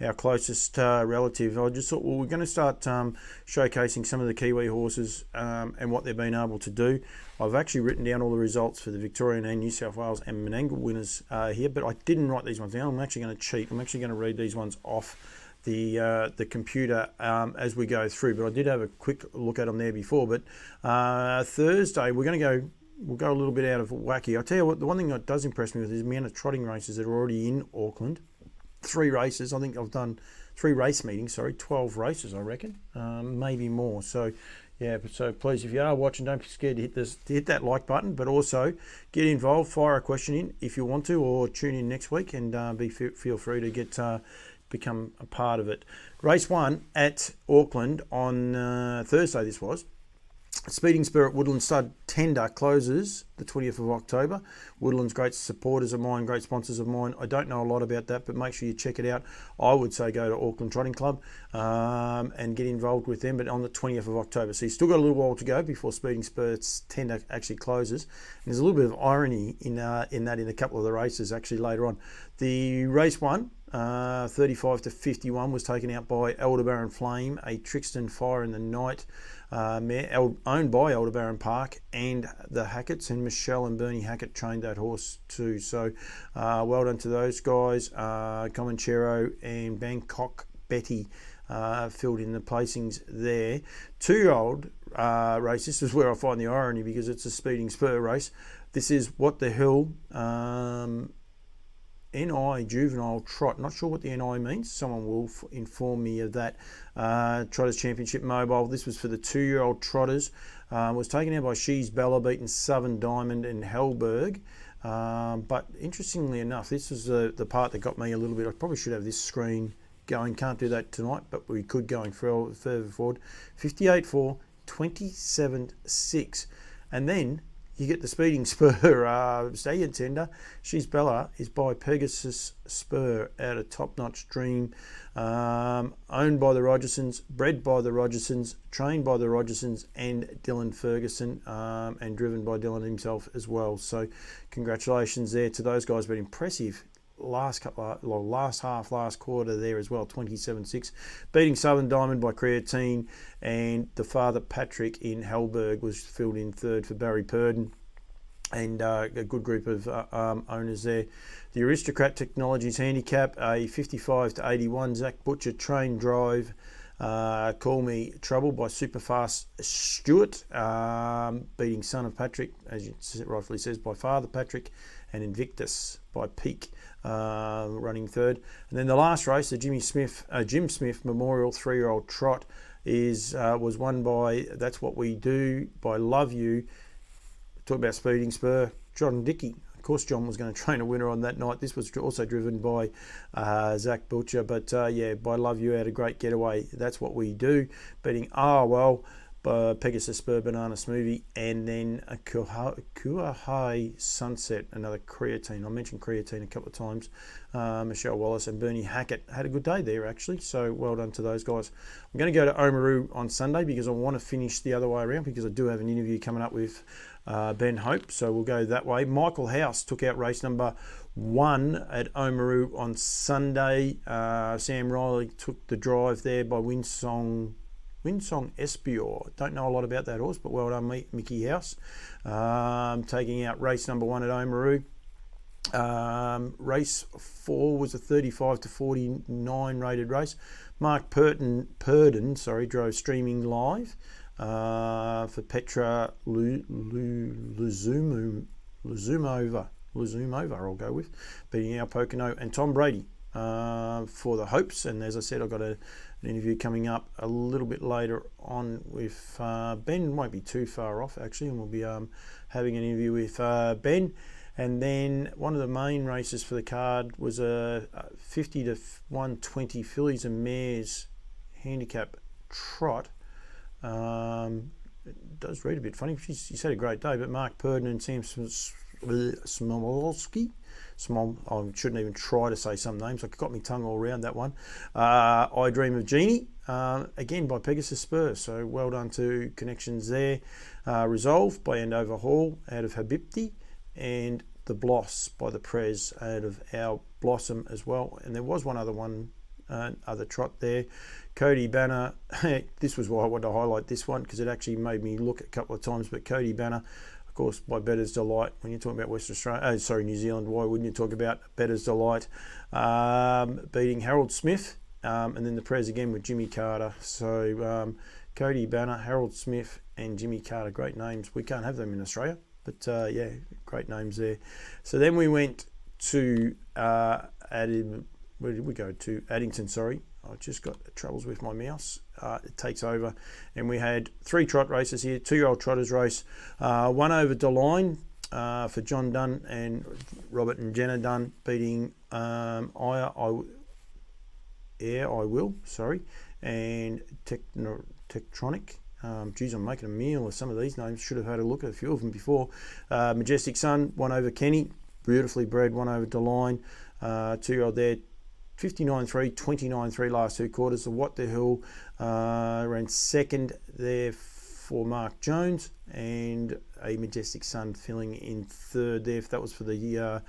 our closest relative. I just thought, well, we're going to start showcasing some of the Kiwi horses and what they've been able to do. I've actually written down all the results for the Victorian and New South Wales and Menangle winners here, but I didn't write these ones down. I'm actually going to cheat. I'm actually going to read these ones off the computer as we go through, but I did have a quick look at them there before. But Thursday we'll go a little bit out of wacky. I'll tell you what, the one thing that does impress me with is the amount of trotting races that are already in Auckland. 3 races. I think I've done 3 race meetings, 12 races, I reckon. Maybe more. So, yeah, so please, if you are watching, don't be scared to hit that like button, but also get involved, fire a question in if you want to, or tune in next week and feel free to become a part of it. Race 1 at Auckland on Thursday, this was. Speeding Spirit Woodland Stud tender closes the 20th of October. Woodland's great supporters of mine, great sponsors of mine. I don't know a lot about that, but make sure you check it out. I would say go to Auckland Trotting Club and get involved with them, but on the 20th of October. So you've still got a little while to go before Speeding Spirit's tender actually closes. And there's a little bit of irony in a couple of the races actually later on. The race 1, 35 to 51, was taken out by Aldebaran Flame, a Trixton Fire in the Night mare owned by Aldebaran Park and the Hacketts, and Michelle and Bernie Hackett trained that horse too. So well done to those guys. Comanchero and Bangkok Betty filled in the placings there. 2-year-old race. This is where I find the irony because it's a speeding spur race. This is What the Hill NI Juvenile Trot. Not sure what the NI means. Someone will inform me of that. Trotters Championship Mobile. This was for the 2-year-old Trotters. Was taken out by She's Bella, beaten Southern Diamond and Hellberg. But interestingly enough, this is the part that got me a little bit. I probably should have this screen going. Can't do that tonight, but we could going further forward. 58-4, 27-6. And then you get the speeding spur stallion tender. She's Bella is by Pegasus Spur out of Top Notch Dream. Owned by the Rogersons, bred by the Rogersons, trained by the Rogersons and Dylan Ferguson, and driven by Dylan himself as well. So congratulations there to those guys. But impressive last quarter there as well, 27-6, beating Southern Diamond by Creatine, and the father Patrick in Hellberg was filled in third for Barry Purdon, and a good group of owners there. The Aristocrat Technologies Handicap, a 55-81 Zach Butcher train drive. Call Me Trouble by Superfast Stewart, beating Son of Patrick, as it rightfully says, by Father Patrick, and Invictus by Peak, running third. And then the last race, the Jim Smith Memorial 3-year-old Trot, was won by That's What We Do by Love You. Talk about speeding spur, John Dickey. Of course, John was going to train a winner on that night. This was also driven by Zach Butcher, but by Love You had a great getaway. That's What We Do, beating by Pegasus Spur Banana Smoothie, and then a Kuahai Sunset, another creatine. I mentioned creatine a couple of times. Michelle Wallace and Bernie Hackett had a good day there, actually, so well done to those guys. I'm going to go to Oamaru on Sunday because I want to finish the other way around, because I do have an interview coming up with Ben Hope, so we'll go that way. Michael House took out race number 1 at Oamaru on Sunday. Sam Riley took the drive there by Winsong Espior. Don't know a lot about that horse, but well done, Mickey House. Taking out race number 1 at Oamaru. Race 4 was a 35-49 rated race. Mark Purdon, drove streaming live for Petra Luzumova, I'll go with, beating Al Pocono, and Tom Brady for the Hopes. And as I said, I've got an interview coming up a little bit later on with Ben. Won't be too far off, actually, and we'll be having an interview with Ben. And then one of the main races for the card was a 50-120 fillies and mares handicap trot. It does read a bit funny. She's had a great day, but Mark Purdon and Sam Smolski. I shouldn't even try to say some names. I got my tongue all around that one. I Dream of Jeannie, again by Pegasus Spur. So well done to connections there. Resolve by Andover Hall out of Habibti, and The Bloss by the Prez out of Our Blossom as well. And there was one other trot there. Cody Banner, this was why I wanted to highlight this one, because it actually made me look a couple of times, but Cody Banner, of course, by Better's Delight. When you're talking about New Zealand, why wouldn't you talk about Better's Delight? Beating Harold Smith, and then the Prez again with Jimmy Carter. So Cody Banner, Harold Smith and Jimmy Carter, great names. We can't have them in Australia, but great names there. So then we went to where did we go to? Addington, sorry. I just got troubles with my mouse. It takes over. And we had 3 trot races here. 2-year-old Trotters race. 1 over Deline for John Dunn and Robert and Jenna Dunn, beating I Will, and Tektronic. Geez, I'm making a meal of some of these names. Should have had a look at a few of them before. Majestic Sun, 1 over Kenny. Beautifully bred, 1 over Deline. 2-year-old there. 59-3, 29-3 last 2 quarters. So What the Hill ran second there for Mark Jones, and a Majestic Sun filling in third there. If that was for the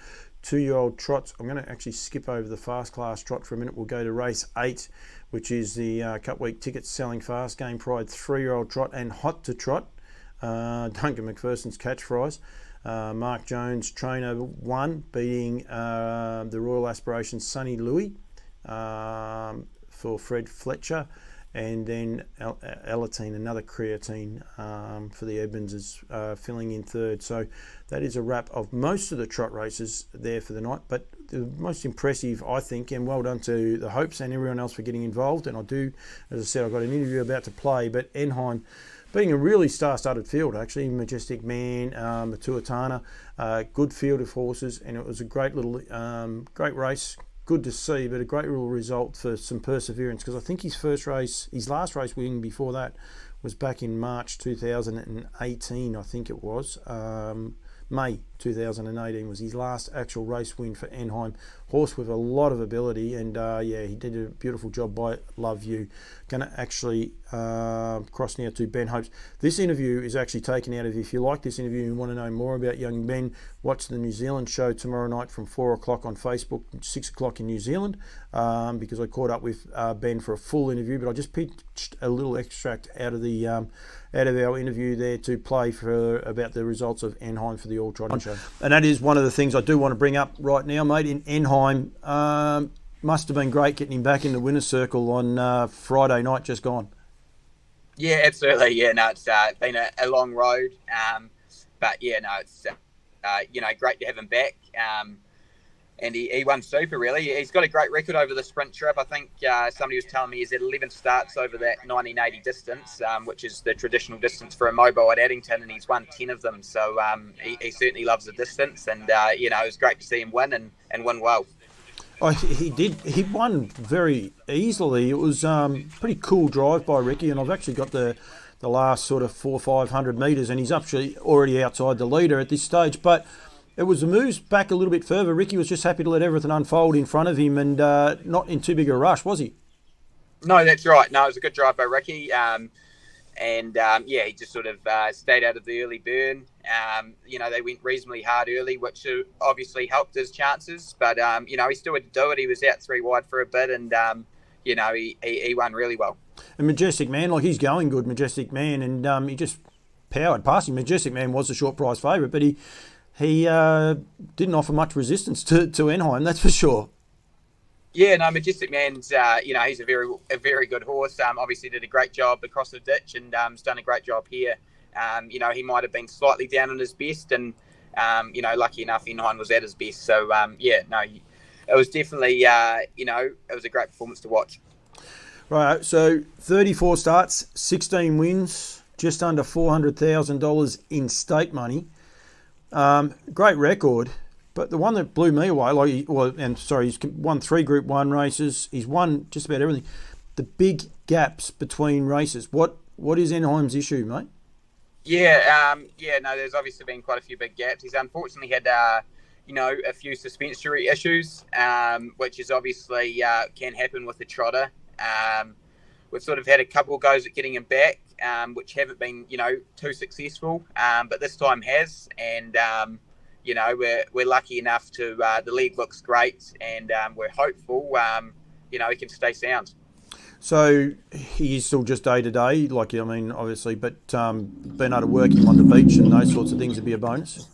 2-year-old trots. I'm going to actually skip over the fast class trot for a minute. We'll go to race 8, which is the Cup Week tickets selling fast. Game Pride 3-year-old trot and Hot to Trot. Duncan McPherson's catchphrase. Mark Jones, trainer 1, beating the Royal Aspirations Sunny Louis. for Fred Fletcher. And then Alatine, another creatine for the Edmonds, is filling in third. So that is a wrap of most of the trot races there for the night. But the most impressive, I think, and well done to the Hopes and everyone else for getting involved. And I do, as I said, I've got an interview about to play, but Enheim being a really star-studded field, actually. Majestic Man, Matuatana, good field of horses, and it was a great little, great race. Good to see, but a great little result for some perseverance, because I think his last race win before that was back in March 2018, I think it was. May 2018 was his last actual race win for Enheim. Horse with a lot of ability, and he did a beautiful job by Love You. Going to actually cross now to Ben Hopes. This interview is actually taken out of, if you like this interview and want to know more about young Ben, watch the New Zealand show tomorrow night from 4 o'clock on Facebook, 6 o'clock in New Zealand, because I caught up with Ben for a full interview, but I just pitched a little extract out of our interview there to play for about the results of Enheim for the All Trotting Show. And that is one of the things I do want to bring up right now, mate. In Enheim, must have been great getting him back in the winner's circle on Friday night just gone. Yeah, absolutely. Yeah, no, it's been a long road, but yeah, no, it's great to have him back. And he won super, really. He's got a great record over the sprint trip. I think somebody was telling me he's had 11 starts over that 1980 distance, which is the traditional distance for a mobile at Addington, and he's won 10 of them. So he certainly loves the distance, and it was great to see him win and win well. Oh, he did. He won very easily. It was pretty cool drive by Ricky, and I've actually got the last sort of 400-500 metres, and he's actually already outside the leader at this stage. But it was the moves back a little bit further. Ricky was just happy to let everything unfold in front of him, and not in too big a rush, was he? No, that's right. No, it was a good drive by Ricky. He just sort of stayed out of the early burn. They went reasonably hard early, which obviously helped his chances. But, he still had to do it. He was out 3 wide for a bit, and, he won really well. And Majestic Man, he's going good, Majestic Man, and he just powered past him. Majestic Man was the short price favourite, but he didn't offer much resistance to Enheim, that's for sure. Yeah, no, Majestic Man's, he's a very good horse. Obviously did a great job across the ditch, and has done a great job here. He might have been slightly down on his best, and, lucky enough, Enheim was at his best. So, it was definitely, it was a great performance to watch. Right, so 34 starts, 16 wins, just under $400,000 in stake money. Great record. But the one that blew me away, he's won 3 Group 1 races. He's won just about everything. The big gaps between races. What is Enheim's issue, mate? There's obviously been quite a few big gaps. He's unfortunately had, a few suspensory issues, which is obviously can happen with the trotter. We've sort of had a couple of goes at getting him back, which haven't been, too successful. But this time has, and we're lucky enough to the leg looks great, and we're hopeful he can stay sound. So he is still just day to day, obviously, but being able to work him on the beach and those sorts of things would be a bonus.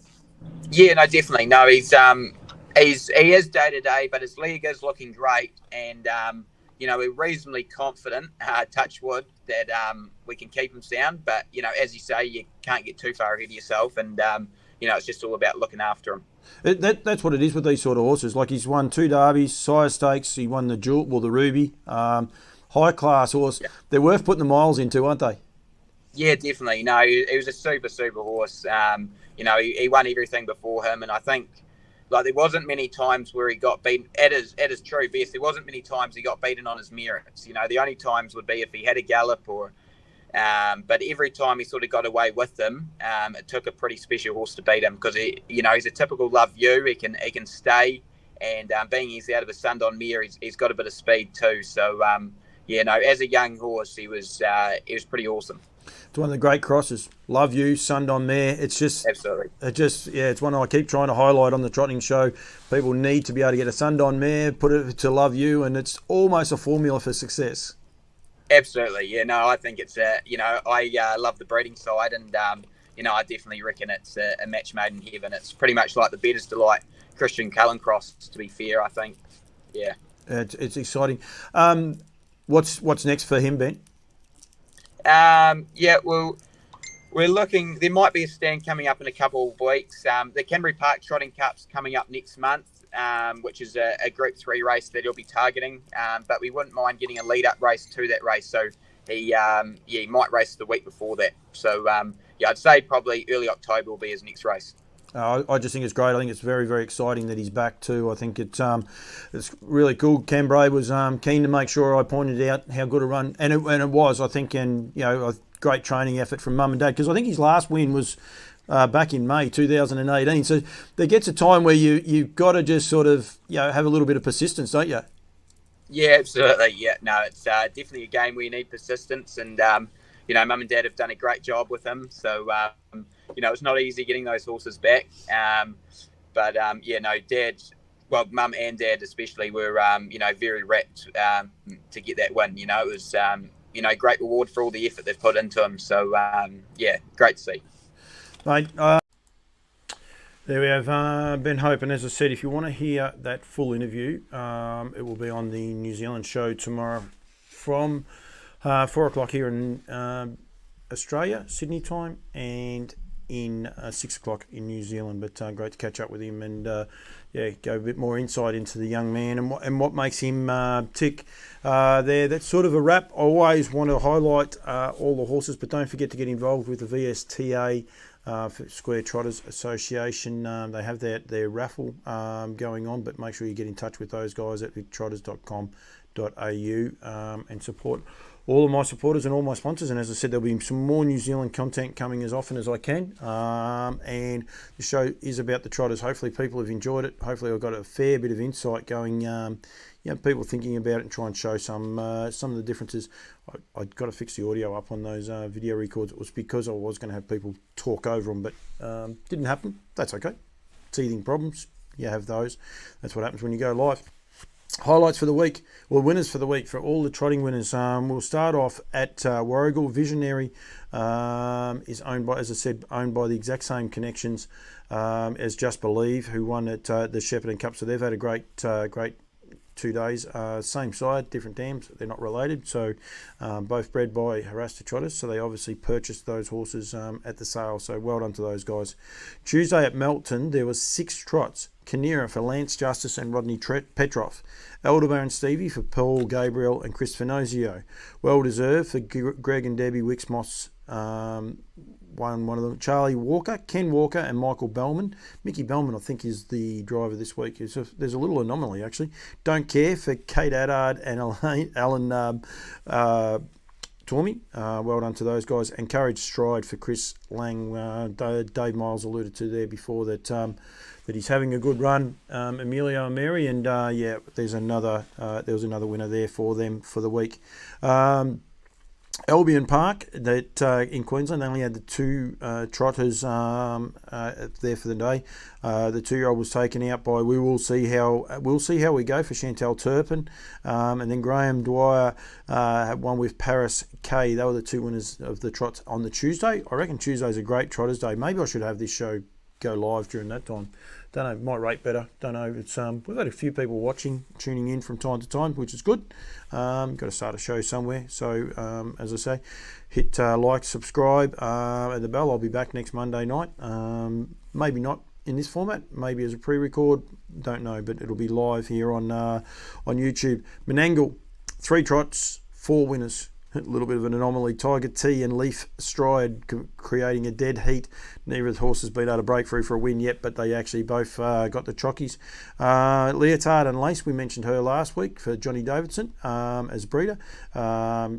Yeah, no, definitely. No, he is day to day, but his leg is looking great, and we're reasonably confident, touch wood, that we can keep him sound. But as you say, you can't get too far ahead of yourself, and it's just all about looking after him. That's what it is with these sort of horses. Like, he's won 2 derbies, sire stakes. He won the Ruby. High class horse. Yeah. They're worth putting the miles into, aren't they? Yeah, definitely. No, he was a super horse. He won everything before him, and I think there wasn't many times where he got beaten at his true best. There wasn't many times he got beaten on his merits. The only times would be if he had a gallop or. But every time he sort of got away with them, it took a pretty special horse to beat him, because he's a typical Love You. He can stay, and being he's out of a Sundown mare, he's got a bit of speed too. So as a young horse, he was pretty awesome. It's one of the great crosses. Love You, Sundown mare. It's just absolutely. It's one I keep trying to highlight on the trotting show. People need to be able to get a Sundown mare, put it to Love You, and it's almost a formula for success. Absolutely, yeah. No, I think it's I love the breeding side, and I definitely reckon it's a match made in heaven. It's pretty much like the Bettor's Delight, Christian Cullen cross. To be fair, I think, yeah. It's exciting. What's next for him, Ben? Yeah, well, we're looking. There might be a stand coming up in a couple of weeks. The Canterbury Park Trotting Cup's coming up next month, which is a Group 3 race that he'll be targeting. But we wouldn't mind getting a lead-up race to that race. So he might race the week before that. So I'd say probably early October will be his next race. I just think it's great. I think it's very, very exciting that he's back too. I think it's really cool. Cambrai was keen to make sure I pointed out how good a run, and it was, I think, and a great training effort from Mum and Dad, because I think his last win was back in May 2018. So there gets a time where you've got to just sort of have a little bit of persistence, don't you? Yeah, absolutely. Yeah, no, it's definitely a game where you need persistence, and Mum and Dad have done a great job with him. So it's not easy getting those horses back. But Dad, well, Mum and Dad especially were very rapt to get that win. It was great reward for all the effort they've put into him. So great to see. Mate, there we have Ben Hope, and as I said, if you want to hear that full interview, it will be on the New Zealand show tomorrow from 4 o'clock here in Australia, Sydney time, and in 6 o'clock in New Zealand. But great to catch up with him and go a bit more insight into the young man and what makes him tick. That's sort of a wrap. I always want to highlight all the horses, but don't forget to get involved with the VSTA for Square Trotters Association. They have their raffle going on, but make sure you get in touch with those guys at victrotters.com.au and support all of my supporters and all my sponsors. And as I said, there'll be some more New Zealand content coming as often as I can. And the show is about the Trotters. Hopefully people have enjoyed it. Hopefully I've got a fair bit of insight going, people thinking about it and try and show some of the differences. I got to fix the audio up on those video records. It was because I was going to have people talk over them, but didn't happen. That's okay. Teething problems, you have those. That's what happens when you go live. Highlights for the week, or winners for the week for all the trotting winners. We'll start off at Warragul. Visionary is owned by the exact same connections as Just Believe, who won at the Shepparton Cup. So they've had a great 2 days. Same side, different dams. They're not related. So both bred by Haras to Trotters. So they obviously purchased those horses at the sale. So well done to those guys. Tuesday at Melton, there was 6 trots. Kinneara for Lance Justice and Rodney Petroff. Elderbar and Stevie for Paul Gabriel and Chris Finozio. Well deserved for Greg and Debbie Wixmoss. One of them. Charlie Walker, Ken Walker and Michael Bellman. Mickey Bellman, I think, is the driver this week. There's a little anomaly, actually. Don't Care for Kate Addard and Alan Toulmin. Well done to those guys. And Courage Stride for Chris Lang. Dave Miles alluded to there before that he's having a good run. Emilio and Mary, and there was another winner there for them for the week. Albion Park, that in Queensland, they only had the 2 trotters there for the day. The 2-year-old was taken out by We'll see how we go for Chantal Turpin, and then Graham Dwyer had one with Paris K. They were the 2 winners of the trots on the Tuesday. I reckon Tuesday's a great Trotters Day. Maybe I should have this show go live during that time. Don't know, might rate better. Don't know. It's we've had a few people tuning in from time to time, which is good. Got to start a show somewhere. So as I say, hit like, subscribe, and the bell. I'll be back next Monday night. Maybe not in this format. Maybe as a pre-record. Don't know, but it'll be live here on YouTube. Menangle, 3 trots, 4 winners. A little bit of an anomaly. Tiger T and Leaf Stride creating a dead heat. Neither of the horses been able to break through for a win yet, but they actually both got the chockies. Leotard and Lace, we mentioned her last week for Johnny Davidson as breeder.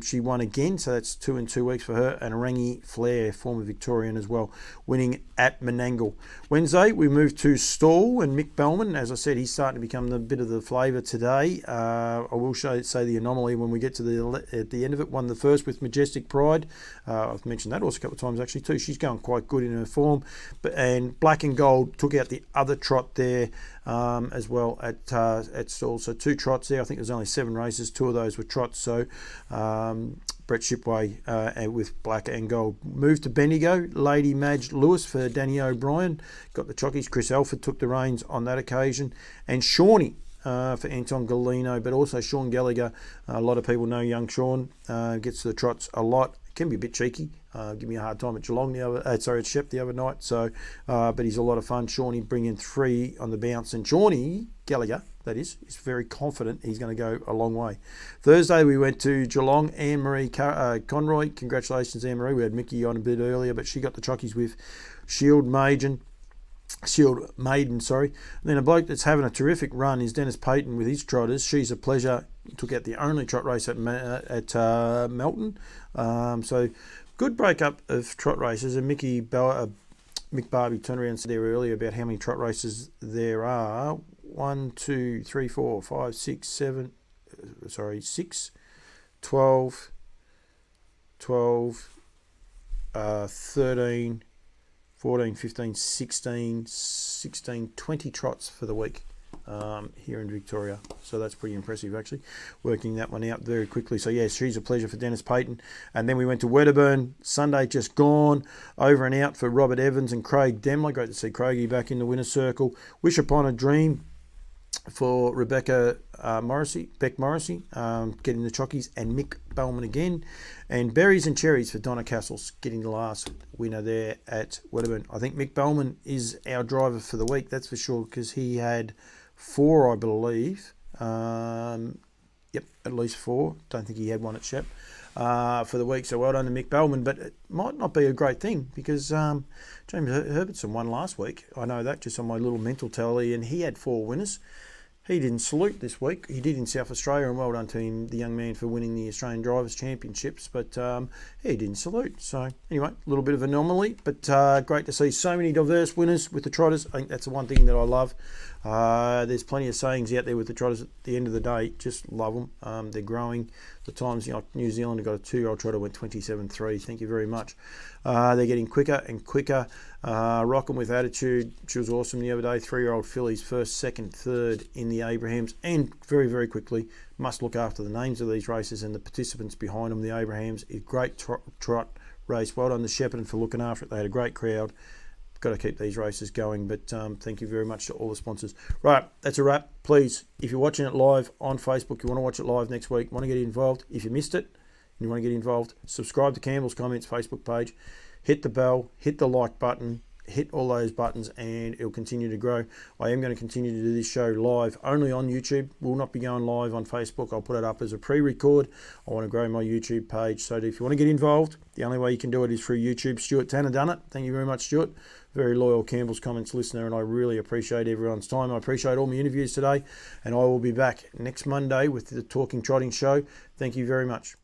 She won again, so that's 2 in 2 weeks for her. And Rangi Flair, former Victorian as well, winning at Menangle. Wednesday, we moved to Stall and Mick Bellman. As I said, he's starting to become a bit of the flavour today. I will say the anomaly when we get to at the end of it. Won the first with Majestic Pride. I've mentioned that horse a couple of times actually too. She's going quite good in her form. And Black and Gold took out the other trot there as well at Stall. So 2 trots there. I think there's only 7 races. 2 of those were trots. So Brett Shipway with Black and Gold. Moved to Bendigo. Lady Madge Lewis for Danny O'Brien. Got the chockies. Chris Alford took the reins on that occasion. And Shawnee for Anton Galino, but also Sean Gallagher. A lot of people know young Sean, gets to the trots a lot. Can be a bit cheeky. Give me a hard time at Geelong at Shep the other night. So, but he's a lot of fun. Shawnee bringing 3 on the bounce, and Shawnee Gallagher, that is very confident he's going to go a long way. Thursday we went to Geelong. Anne-Marie Conroy, congratulations Anne-Marie. We had Mickey on a bit earlier, but she got the chockies with Shield Maiden. And then a bloke that's having a terrific run is Dennis Payton with his trotters. She's a pleasure. Took out the only trot race at Melton. So good breakup of trot races. And Mick Barby turned around and said there earlier about how many trot races there are. 1, 2, 3, 4, 5, 6, 7. 6, 12, 13. 14, 15, 16, 20 trots for the week here in Victoria. So that's pretty impressive, actually, working that one out very quickly. So, yes, she's a pleasure for Dennis Payton. And then we went to Wedderburn. Sunday just gone. Over and out for Robert Evans and Craig Demler. Great to see Craigie back in the winner's circle. Wish Upon a Dream for Rebecca Beck Morrissey, getting the chockies, and Mick Bellman again. And Berries and Cherries for Donna Castles, getting the last winner there at Wedderburn. I think Mick Bellman is our driver for the week, that's for sure, because he had 4, I believe. Yep, at least 4. Don't think he had one at Shep for the week. So well done to Mick Bellman. But it might not be a great thing because James Herbertson won last week. I know that just on my little mental tally, and he had 4 winners. He didn't salute this week. He did in South Australia, and well done to him, the young man, for winning the Australian Drivers' Championships. But he didn't salute. So anyway, a little bit of an anomaly, but great to see so many diverse winners with the Trotters. I think that's the one thing that I love. There's plenty of sayings out there with the Trotters. At the end of the day, just love them. They're growing. The times, New Zealand have got a 2-year-old trotter went 27.3. Thank you very much. They're getting quicker and quicker. Rocking with attitude. She was awesome the other day. 3-year-old fillies, first, second, third in the Abrahams. And very, very quickly, must look after the names of these races and the participants behind them. The Abrahams, a great trot race. Well done to Shepparton for looking after it. They had a great crowd. Got to keep these races going, but thank you very much to all the sponsors. Right, that's a wrap. Please, if you're watching it live on Facebook, you want to watch it live next week, want to get involved. If you missed it and you want to get involved, subscribe to Campbell's Comments Facebook page, hit the bell, hit the like button, hit all those buttons, and it'll continue to grow. I am going to continue to do this show live only on YouTube. Will not be going live on Facebook. I'll put it up as a pre-record. I want to grow my YouTube page, so if you want to get involved, the only way you can do it is through YouTube. Stuart Tanner done it. Thank you very much, Stuart. Very loyal Campbell's Comments listener, and I really appreciate everyone's time. I appreciate all my interviews today, and I will be back next Monday with the Talking Trotting Show. Thank you very much.